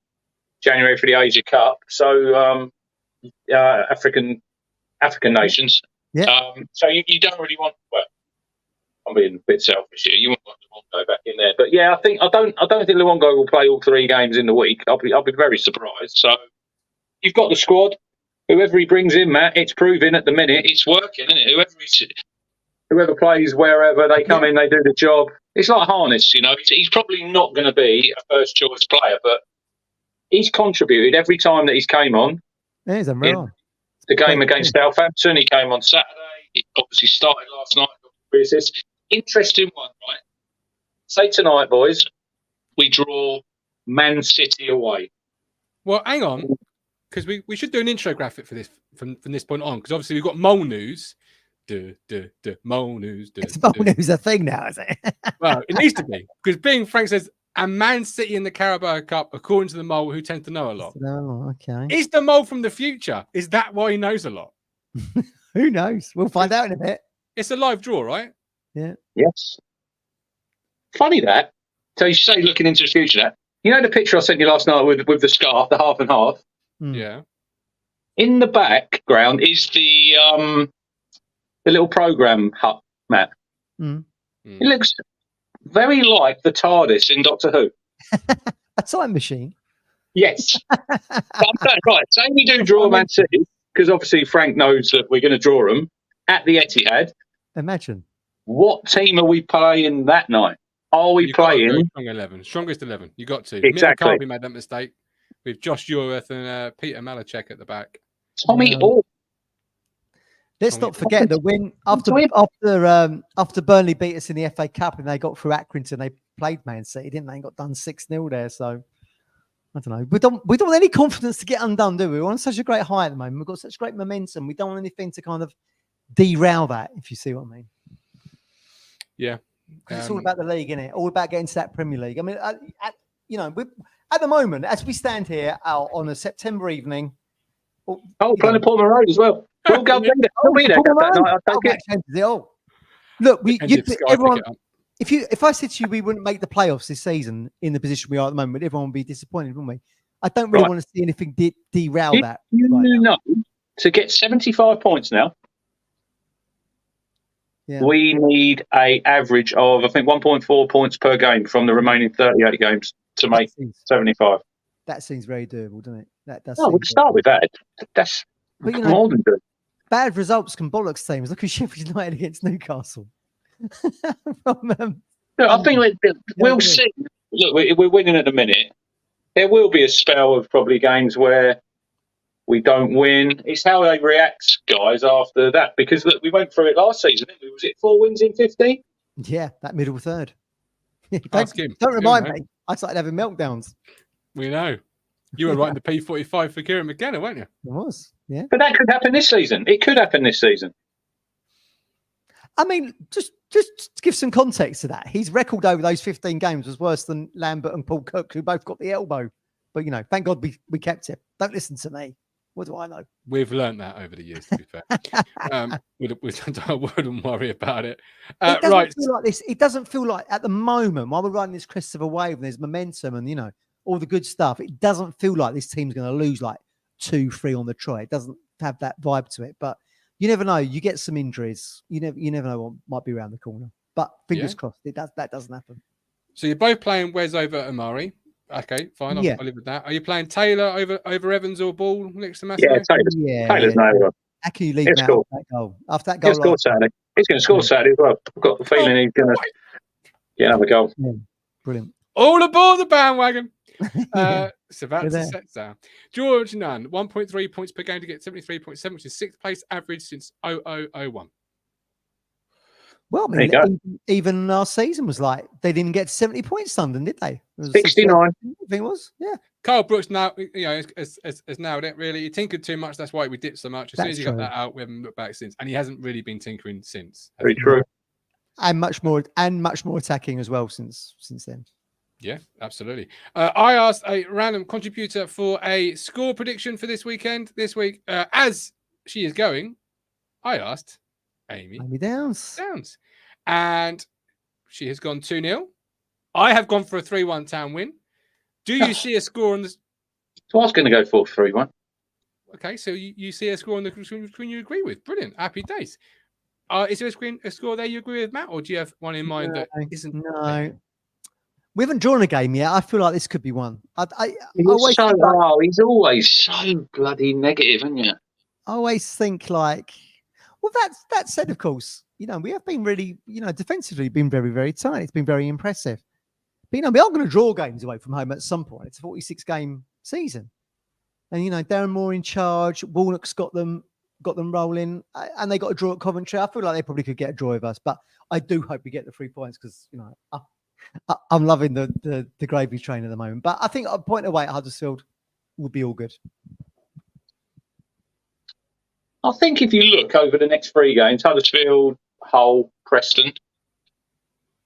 January for the Asia Cup. So African nations. Yeah. So you don't really want. Well, I'm being a bit selfish here. You wouldn't want Luongo back in there, but yeah, I don't think Luongo will play all 3 games in the week. I'll be very surprised. So you've got the squad. Whoever he brings in, Matt, it's proving at the minute it's working, isn't it? Whoever plays wherever they come in, they do the job. It's like harness, you know. He's probably not going to be a first choice player, but he's contributed every time that he's came on. Yeah, he's unreal. The game against Southampton, he came on Saturday. He obviously started last night. Interesting one, right? Say tonight, boys, we draw Man City away. Well, hang on. Because we should do an intro graphic for this from this point on. Because obviously we've got Mole News. Mole News. It's Mole News a thing now, is it? Well, it needs to be. Because being Frank says, and Man City in the Carabao Cup, according to the Mole, who tends to know a lot. Oh, okay. Is the Mole from the future? Is that why he knows a lot? Who knows? We'll find out in a bit. It's a live draw, right? Yeah. Yes. Funny that. So you say looking into the future. That you know the picture I sent you last night with the scarf, the half and half. Yeah. In the background is the little program hut, Matt. It looks very like the TARDIS in Doctor Who. A time machine. Yes. I'm saying, right. Say we do draw Man City, because obviously Frank knows that we're going to draw them at the Etihad. Imagine. What team are we playing that night? Are we playing strong 11, strongest 11? You got to. Exactly. Can't be made that mistake. With Josh Urith and Peter Malachek at the back. Tommy Orr. Let's not forget that when after Burnley beat us in the FA Cup and they got through Accrington, they played Man City, didn't they? And got done 6-0 there. So I don't know. We don't want any confidence to get undone, do we? We're on such a great high at the moment. We've got such great momentum. We don't want anything to kind of derail that, if you see what I mean. Yeah. It's all about the league, isn't it? All about getting to that Premier League. I mean, at the moment, as we stand here on a September evening. Playing at Portman Road as well. We'll go there. We'll be there that night. I'll take it. Look, everyone. If I said to you we wouldn't make the playoffs this season in the position we are at the moment, everyone would be disappointed, wouldn't we? I don't really want to see anything derail that. You know, to get 75 points now, we need an average of, I think, 1.4 points per game from the remaining 38 games to make 75. That seems very doable, doesn't it? That does. No, we'll start with that. That's more than good. Bad results can bollocks teams. Look at Sheffield United against Newcastle. I think we'll see. Look, we're winning at the minute. There will be a spell of probably games where we don't win. It's how they react, guys, after that. Because look, we went through it last season, didn't we? Was it 4 wins in 15? Yeah, that middle third. Don't remind me. I started having meltdowns. We know. You were writing the P45 for Kieran McKenna, weren't you? I was, yeah. But that could happen this season. It could happen this season. I mean, just to give some context to that, his record over those 15 games was worse than Lambert and Paul Cook, who both got the elbow. But, thank God we kept it. Don't listen to me. What do I know? We've learned that over the years, to be fair. We wouldn't worry about it. It doesn't feel like this. It doesn't feel like at the moment, while we're riding this crest of a wave and there's momentum and, all the good stuff, it doesn't feel like this team's going to lose like 2-3 on the trot. It doesn't have that vibe to it. But you never know. You get some injuries. You never know what might be around the corner. But fingers crossed, that doesn't happen. So you're both playing Wes over Amari. Okay, fine. I'll live with that. Are you playing Taylor over Evans or Ball next to Matthew? Yeah, Taylor's no. How can you leave him out of that goal? After that goal, he's going to score Saturday as well. I've got the feeling he's going to get another goal. Yeah. Brilliant. All aboard the bandwagon. It's about to set down. George Nunn, 1.3 points per game to get 73.7, which is 6th place average since 0001. Well, I mean, even our season was like they didn't get 70 points, Sunderland, did they? It was 69. I think it was, yeah. Carl Brooks now, has nailed it. Really, he tinkered too much. That's why we dipped so much. As soon as he got that out, we haven't looked back since, and he hasn't really been tinkering since. Very true. And much more attacking as well since then. Yeah, absolutely. I asked a random contributor for a score prediction for this weekend. This week, as she is going, I asked Amy Downs. And she has gone 2-0. I have gone for a 3-1 Town win. Do you see a score on this? So I was going to go for 3-1. Okay, so you see a score on the screen you agree with. Brilliant. Happy days. Is there a score there you agree with, Matt, or do you have one in mind that isn't? No. We haven't drawn a game yet. I feel like this could be one. He's always so bloody negative, isn't you? I always think like, well, that said, of course, we have been really, defensively been very, very tight. It's been very impressive. But, we are going to draw games away from home at some point. It's a 46-game season. And, Darren Moore in charge. Warnock's got them rolling. And they got a draw at Coventry. I feel like they probably could get a draw with us. But I do hope we get the 3 points because, I'm loving the gravy train at the moment. But I think a point away at Huddersfield would be all good. I think if you look over the next 3 games, Huddersfield, Hull, Preston,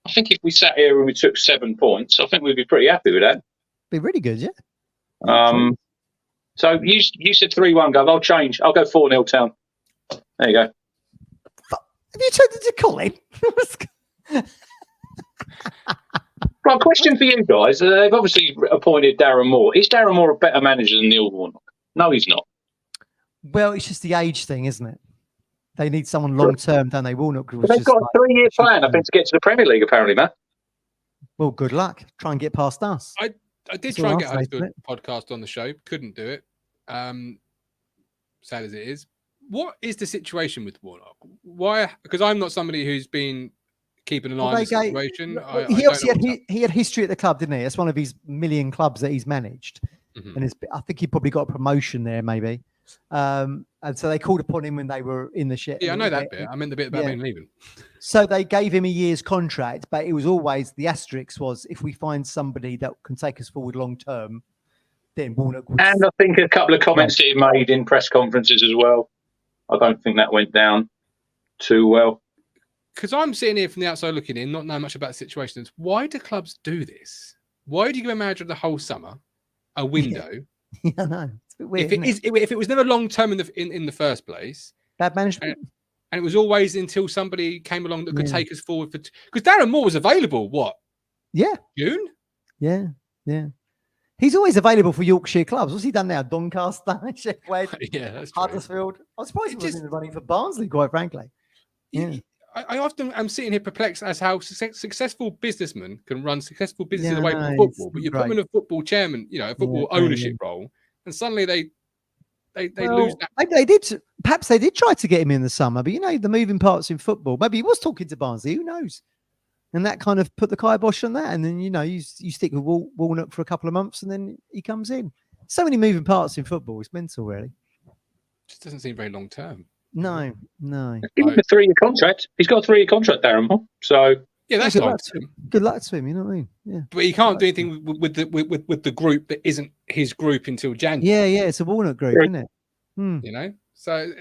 I think if we sat here and we took 7 points, I think we'd be pretty happy with that. Be really good, yeah. So you said 3-1, Gov. I'll change. I'll go 4-0 Town. There you go. Have you turned into Colin? Right, question for you guys. They've obviously appointed Darren Moore. Is Darren Moore a better manager than Neil Warnock? No, he's not. Well, it's just the age thing, isn't it? They need someone long term, don't they? Warnock. They've got a 3-year plan, I think, to get to the Premier League, apparently, Matt. Well, good luck. Try and get past us. I did try and get a good podcast on the show. Couldn't do it. Sad as it is. What is the situation with Warnock? Why? Because I'm not somebody who's been keeping an eye on the situation. He had history at the club, didn't he? It's one of his million clubs that he's managed. Mm-hmm. And I think he probably got a promotion there, maybe. And so they called upon him when they were in the shit. Yeah, I know that bit. I meant the bit about being leaving. So they gave him a year's contract, but it was always the asterisk was if we find somebody that can take us forward long term, then Warnock would. And I think a couple of comments that he made in press conferences as well. I don't think that went down too well. Because I'm sitting here from the outside looking in, not knowing much about the situation. Why do clubs do this? Why do you give a manager the whole summer a window? Yeah, I know. It's a bit weird, if it was never long term in the first place, bad management, and it was always until somebody came along that could take us forward because Darren Moore was available. What? Yeah, June. Yeah. He's always available for Yorkshire clubs. What's he done now? Doncaster, Sheffield, that's Huddersfield. I'm surprised he wasn't running for Barnsley, quite frankly. Yeah. I often am sitting here perplexed as how successful businessmen can run successful businesses away from football, but you put them in a football chairman, a football ownership role, and suddenly they lose that. They did. Perhaps they did try to get him in the summer, but the moving parts in football. Maybe he was talking to Barnsley. Who knows? And that kind of put the kibosh on that. And then you stick with Warnock for a couple of months, and then he comes in. So many moving parts in football. It's mental, really. Just doesn't seem very long term. No. Give him a 3-year contract. He's got a 3-year contract, Darren Moore. So yeah, that's good luck to him. Good luck to him. You know what I mean? Yeah. But he can't do anything with the group that isn't his group until January. Yeah. It's a Warnock group, isn't it? So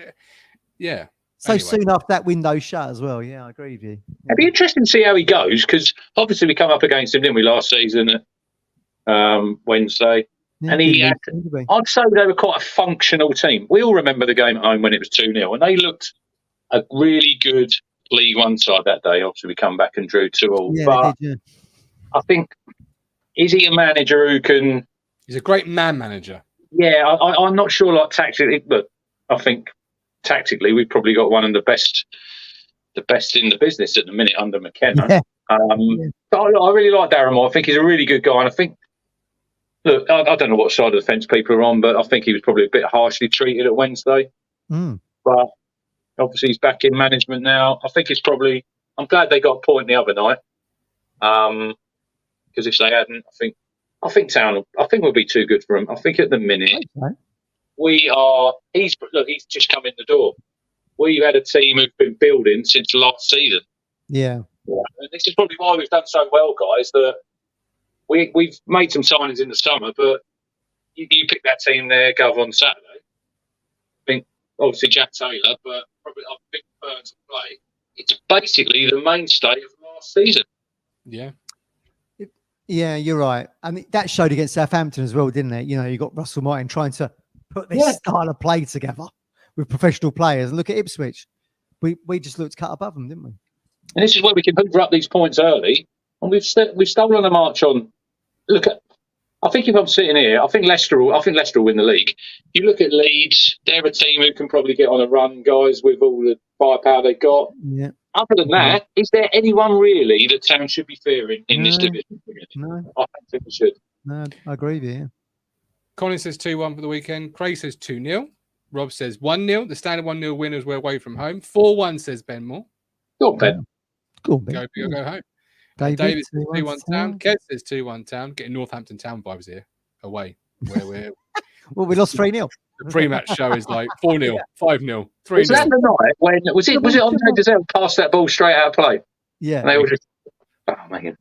yeah. So soon after that window shut as well. Yeah, I agree with you. It'd be interesting to see how he goes because obviously we come up against him, didn't we, last season at Wednesday? Yeah, and I'd say they were quite a functional team. We all remember the game at home when it was 2-0, and they looked a really good League One side that day. Obviously, we come back and drew 2-2. Yeah, but I think, is he a manager who can... He's a great manager. Yeah, I'm not sure, tactically, but I think tactically we've probably got one of the best in the business at the minute under McKenna. Yeah. But I really like Darren Moore. I think he's a really good guy, and I think... Look, I don't know what side of the fence people are on, but I think he was probably a bit harshly treated at Wednesday. But obviously he's back in management now. I think it's probably... I'm glad they got a point the other night. Because if they hadn't, I think Town... I think we'll be too good for him. I think at the minute, we are... He's just come in the door. We've had a team who've been building since last season. Yeah. And this is probably why we've done so well, guys, that... We've made some signings in the summer, but you pick that team there, Gov, on Saturday. I think, obviously, Jack Taylor, but probably our big Burns to play. It's basically the mainstay of last season. Yeah. Yeah, you're right. I mean, that showed against Southampton as well, didn't it? You know, you got Russell Martin trying to put this style of play together with professional players. And look at Ipswich. We just looked cut above them, didn't we? And this is where we can hoover up these points early. And we've stolen a march on. Look at. I think if I'm sitting here, I think Leicester will win the league. You look at Leeds; they're a team who can probably get on a run, guys, with all the firepower they've got. Yeah. Other than that, is there anyone really that Town should be fearing in this division? No, I don't think we should. No, I agree with you. Yeah. Colin says 2-1 for the weekend. Craig says 2-0. Rob says 1-0. The standard 1-0 winners were away from home. 4-1 says Ben Moore. Go on, Ben. Go on, Ben. Go big or go home. David says 2-1 Town. Kev says 2-1 Town. Getting Northampton Town vibes here. Away. Where we're well, we lost 3-0. The pre-match show is like 4-0, 5-0, 3-0. Was that the night when was it Andre Dazelle passed that ball straight out of play? Yeah. And they were just man.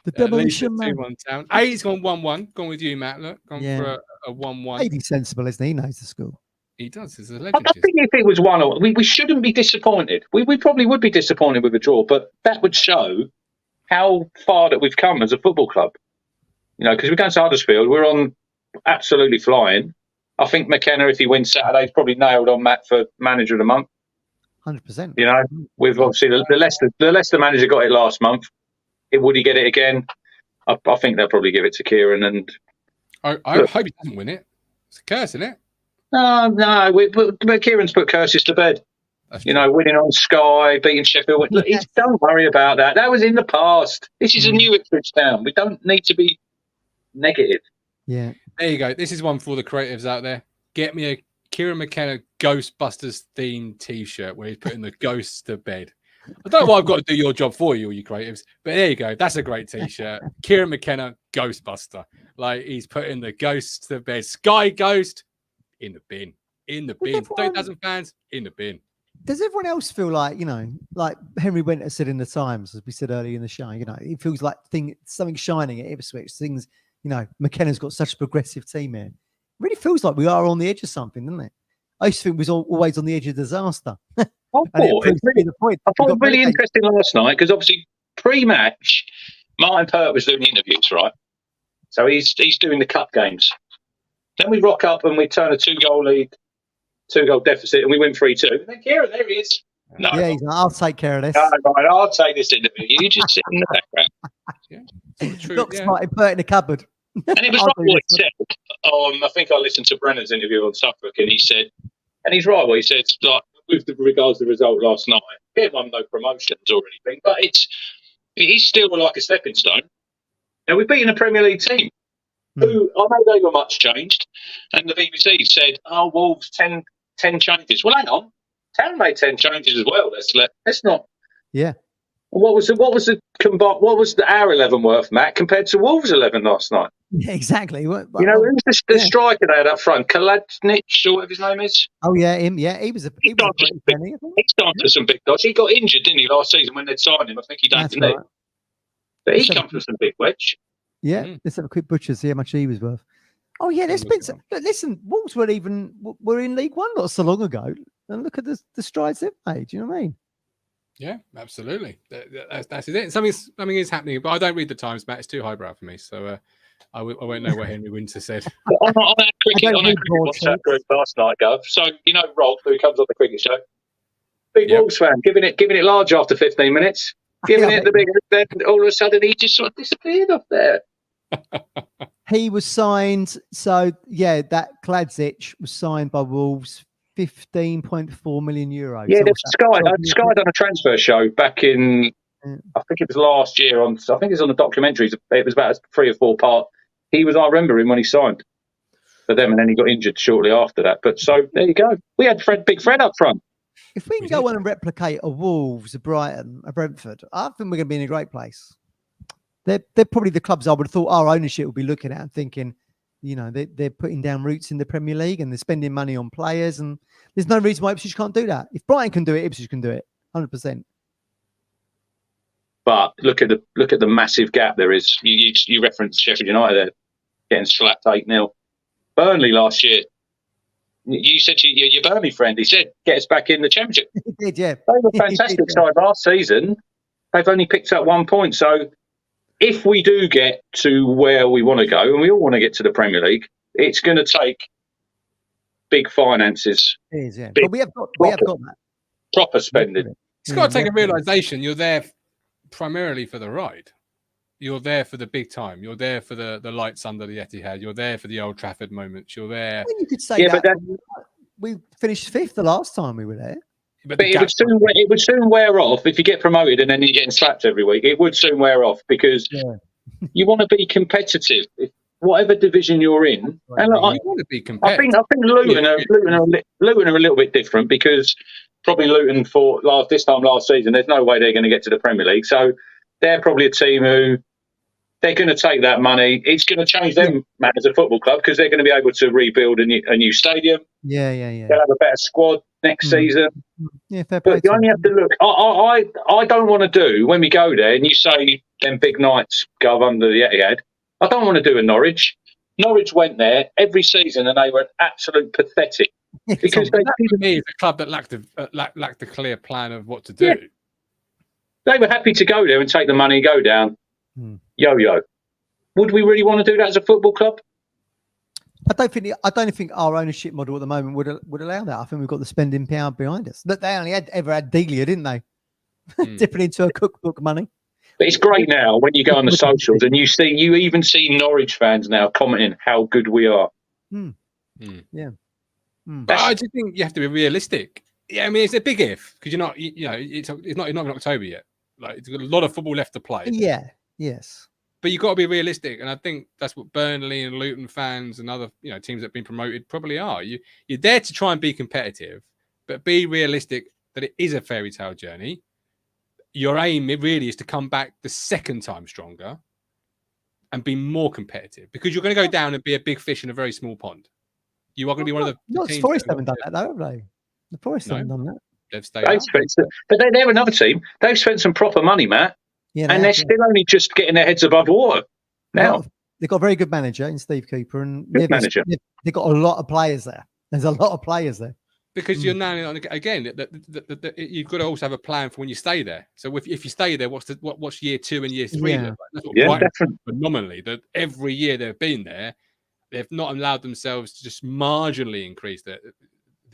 The demolition man. 2-1 Town. Aidy's gone 1-1. Gone with you, Matt. Look, gone for a 1-1. Aidy's sensible, isn't he? He knows the school. He does. He's a legend. I don't think if it was 1-1, we shouldn't be disappointed. We probably would be disappointed with a draw, but that would show how far that we've come as a football club. You know, because we're going to Huddersfield, we're on absolutely flying. I think McKenna, if he wins Saturday, is probably nailed on Matt for manager of the month. 100%. You know, with obviously the Leicester manager got it last month. Would he get it again? I think they'll probably give it to Kieran. And I hope he doesn't win it. It's a curse, isn't it? No. But Kieran's put curses to bed. You know, winning on Sky, beating Sheffield. Look, don't worry about that. That was in the past. This is a new Ipswich Town. We don't need to be negative. Yeah. There you go. This is one for the creatives out there. Get me a Kieran McKenna Ghostbusters themed T-shirt where he's putting the ghosts to bed. I don't know why I've got to do your job for you, all you creatives, but there you go. That's a great T-shirt. Kieran McKenna Ghostbuster. Like he's putting the ghosts to bed. Sky Ghost in the bin. In the bin. 30,000 fans in the bin. Does everyone else feel like, you know, like Henry Winter said in the Times, as we said earlier in the show, you know, it feels like something shining at Ipswich. Things, you know, McKenna's got such a progressive team here. It really feels like we are on the edge of something, doesn't it? I used to think we was always on the edge of disaster. I thought it was really interesting last night because obviously pre-match, Martin Pert was doing interviews, right? So he's doing the cup games. Then we rock up and we turn a 2-goal lead, 2-goal deficit, and we win 3-2. And then Kieran, there he is. No, yeah, he's like, I'll take care of this. No, right, I'll take this interview. You just sit in the background. Look, Martin Pert in the cupboard. And it was right what he said. I think I listened to Brennan's interview on Suffolk, and he said, and he's right what he said, like with regards to the result last night. He won no promotions or anything, but he's still like a stepping stone. Now we've beaten a Premier League team who I know they were much changed, and the BBC said, "Oh, Wolves 10 changes." Well, hang on, Town made 10 changes as well. Let's not. Yeah. What was the our 11 worth, Matt, compared to Wolves 11 last night? Yeah, exactly. You know, who's the striker they had up front? Kalajnic, or whatever his name is. Oh yeah, him. Yeah, he was He started some big dogs. He got injured, didn't he, last season when they'd signed him? I think he done right. But he come from some big wedge. Yeah, let's have a quick butcher, see how much he was worth. Oh yeah, there's been some. Listen, Wolves were in League One not so long ago, and look at the strides they've made. Do you know what I mean? Yeah, absolutely. That's it. Something is happening, but I don't read the Times, Matt. It's too highbrow for me, so I won't know what Henry Winter said. on our cricket WhatsApp group last night, Gov. So you know Rob, who comes on the cricket show, big Wolves fan, giving it large after 15 minutes, giving it the big. Then all of a sudden he just sort of disappeared off there. He was signed. So yeah, that Kalajdzic was signed by Wolves. 15.4 million euros. Yeah, Sky done a transfer show back in, I think it was last year. I think it's on the documentaries. It was about a 3 or 4 part. I remember him when he signed for them, and then he got injured shortly after that. But so there you go. We had Big Fred up front. If we can go on and replicate a Wolves, a Brighton, a Brentford, I think we're going to be in a great place. They're probably the clubs I would have thought our ownership would be looking at and thinking, you know, they're putting down roots in the Premier League and they're spending money on players, and there's no reason why Ipswich can't do that. If Brighton can do it, Ipswich can do it, 100%. But look at the massive gap there is. You referenced Sheffield United there getting slapped 8-0. Burnley last year. You said your Burnley friend. He said get us back in the Championship. He did, yeah. They were a fantastic side last season. They've only picked up 1 point, so. if we do get to where we want to go, and we all want to get to the Premier League, it's going to take big finances. It is, yeah. Big, but we have got that. Proper spending. It's got to take a realization you're there primarily for the ride. You're there for the big time. You're there for the lights under the Etihad. You're there for the Old Trafford moments. You're there. Well, you could say that. But we finished 5th the last time we were there. But it would soon wear off if you get promoted and then you're getting slapped every week. It would soon wear off because you want to be competitive. Whatever division you're in, and look, you want to be competitive. I think Luton are a little bit different because probably Luton thought this time last season there's no way they're going to get to the Premier League. So they're probably a team who they're going to take that money. It's going to change them as a football club because they're going to be able to rebuild a new stadium. Yeah. They'll have a better squad next season. Yeah, fair play. But you only have to look. I don't want to do when we go there and you say them big nights go under the Etihad. I don't want to do a Norwich. Norwich went there every season and they were absolute pathetic. Because to me, it's a club that lacked a clear plan of what to do. Yeah. They were happy to go there and take the money and go down. Yo-yo. Would we really want to do that as a football club? I don't think our ownership model at the moment would allow that. I think we've got the spending power behind us. But they only ever had Delia, didn't they? Dipping into a cookbook money. But it's great now when you go on the socials and you even see Norwich fans now commenting how good we are. Yeah. But I just think you have to be realistic. Yeah, I mean it's a big if because you're not, it's not in October yet. Like it's got a lot of football left to play. Yeah. Yes. But you've got to be realistic, and I think that's what Burnley and Luton fans and other teams that have been promoted probably are. You're there to try and be competitive, but be realistic that it is a fairy tale journey. Your aim really is to come back the second time stronger and be more competitive because you're going to go down and be a big fish in a very small pond. You are going to be one of the teams. Forest haven't done that, though, have they? The Forest haven't done that. But they're another team. They've spent some proper money, Matt. Yeah, and they're still only just getting their heads above water now. They've got a very good manager in Steve Cooper, and they've got a lot of players there. There's a lot of players there. Because you're now again you've got to also have a plan for when you stay there. So if you stay there, what's year 2 and year 3? Yeah, that's what phenomenally that every year they've been there, they've not allowed themselves to just marginally increase the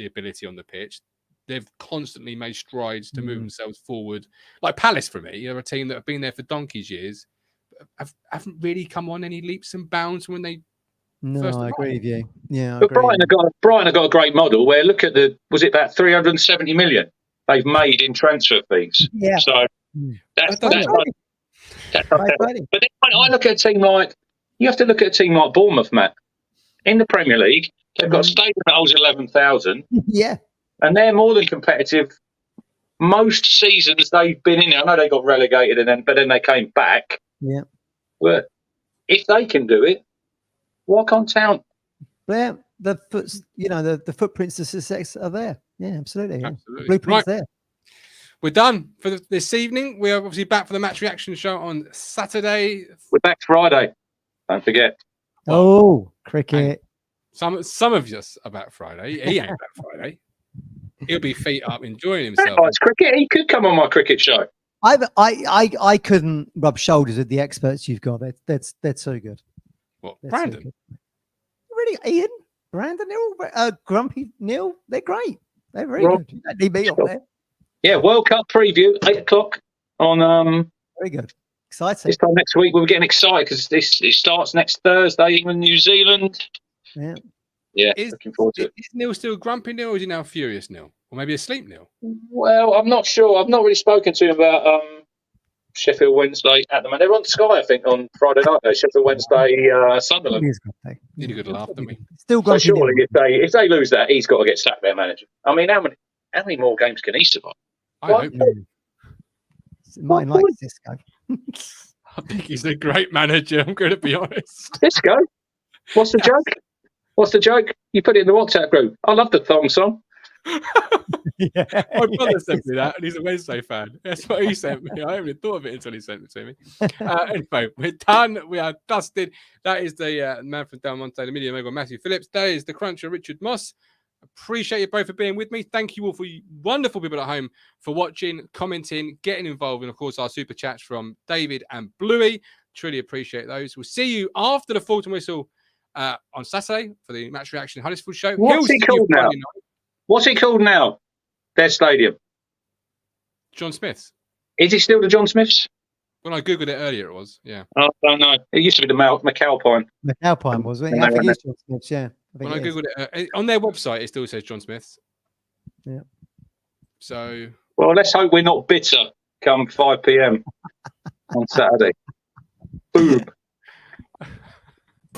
ability on the pitch. They've constantly made strides to move themselves forward. Like Palace, for me, are a team that have been there for donkey's years, haven't really come on any leaps and bounds when they. No, I agree with you. Yeah, but Brighton have got a great model where look at was it about 370 million they've made in transfer fees? Yeah. So that's but then I look at a team like you have to look at a team like Bournemouth, Matt. In the Premier League, they've got a stadium that holds 11,000. Yeah. And they're more than competitive. Most seasons they've been in there. I know they got relegated but then they came back. Yeah. But if they can do it, why can't Town? Yeah, the footprints of success are there. Yeah, absolutely. Yeah. Absolutely. The blueprint's there. We're done for this evening. We are obviously back for the match reaction show on Saturday. We're back Friday. Don't forget. Oh, cricket. Some of us are back Friday. He ain't back Friday. He'll be feet up enjoying himself. It's cricket. He could come on my cricket show. I couldn't rub shoulders with the experts you've got. They're so good. What, they're Brandon? So really, Ian, Brandon, Grumpy, Neil, they're great. They're very good. You don't need me up there. Yeah, World Cup preview, 8:00 on. Very good. Exciting. This time next week, we're getting excited because it starts next Thursday, England, New Zealand. Yeah. Yeah, looking forward to it. Is Neil still grumpy Neil, or is he now furious Neil? Or maybe asleep Neil? Well, I'm not sure. I've not really spoken to him about Sheffield Wednesday at the moment. They're on Sky, I think, on Friday night. Sheffield Wednesday, Sunderland. Need a good laugh, don't we? Still so surely, if they lose that, he's got to get sacked, their manager. I mean, how many more games can he survive? I hope not. Mine likes Cisco. I think he's a great manager. I'm going to be honest. Cisco? What's the joke? What's the joke? You put it in the WhatsApp group. I love the thong song. Yeah, my brother sent me that, and he's a Wednesday fan. That's what he sent me. I haven't even thought of it until he sent it to me. Anyway, we're done. We are dusted. That is the man from Del Monte, the media mogul, Matthew Phillips. That is the cruncher, Richard Moss. Appreciate you both for being with me. Thank you all for you wonderful people at home for watching, commenting, getting involved, and of course our super chats from David and Bluey. Truly appreciate those. We'll see you after the Fulton Whistle on Saturday for the Match Reaction Huddersfield show. What's it called now? What's it called now? Their stadium. John Smith's. Is it still the John Smith's? When I googled it earlier, it was. Yeah. Oh, I don't know. It used to be the McAlpine. McAlpine was it? I think it is John Smith's. Yeah. When I googled it on their website, it still says John Smith's. Yeah. So. Well, let's hope we're not bitter come 5 p.m. on Saturday. Boom.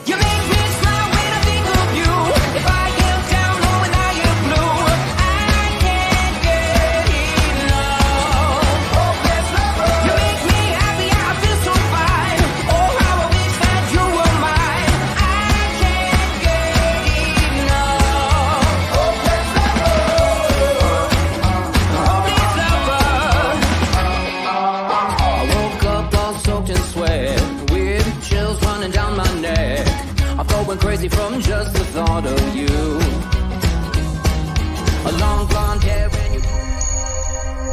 You make me smile when I think of you. If I am down or when I am blue, I can't get enough. Oh, yes, you make me happy, I feel so fine. Oh, how I wish that you were mine. I can't get enough. Oh, yes, I woke up all soaked in sweat, weird chills running down my neck. I felt went crazy from just the thought of you.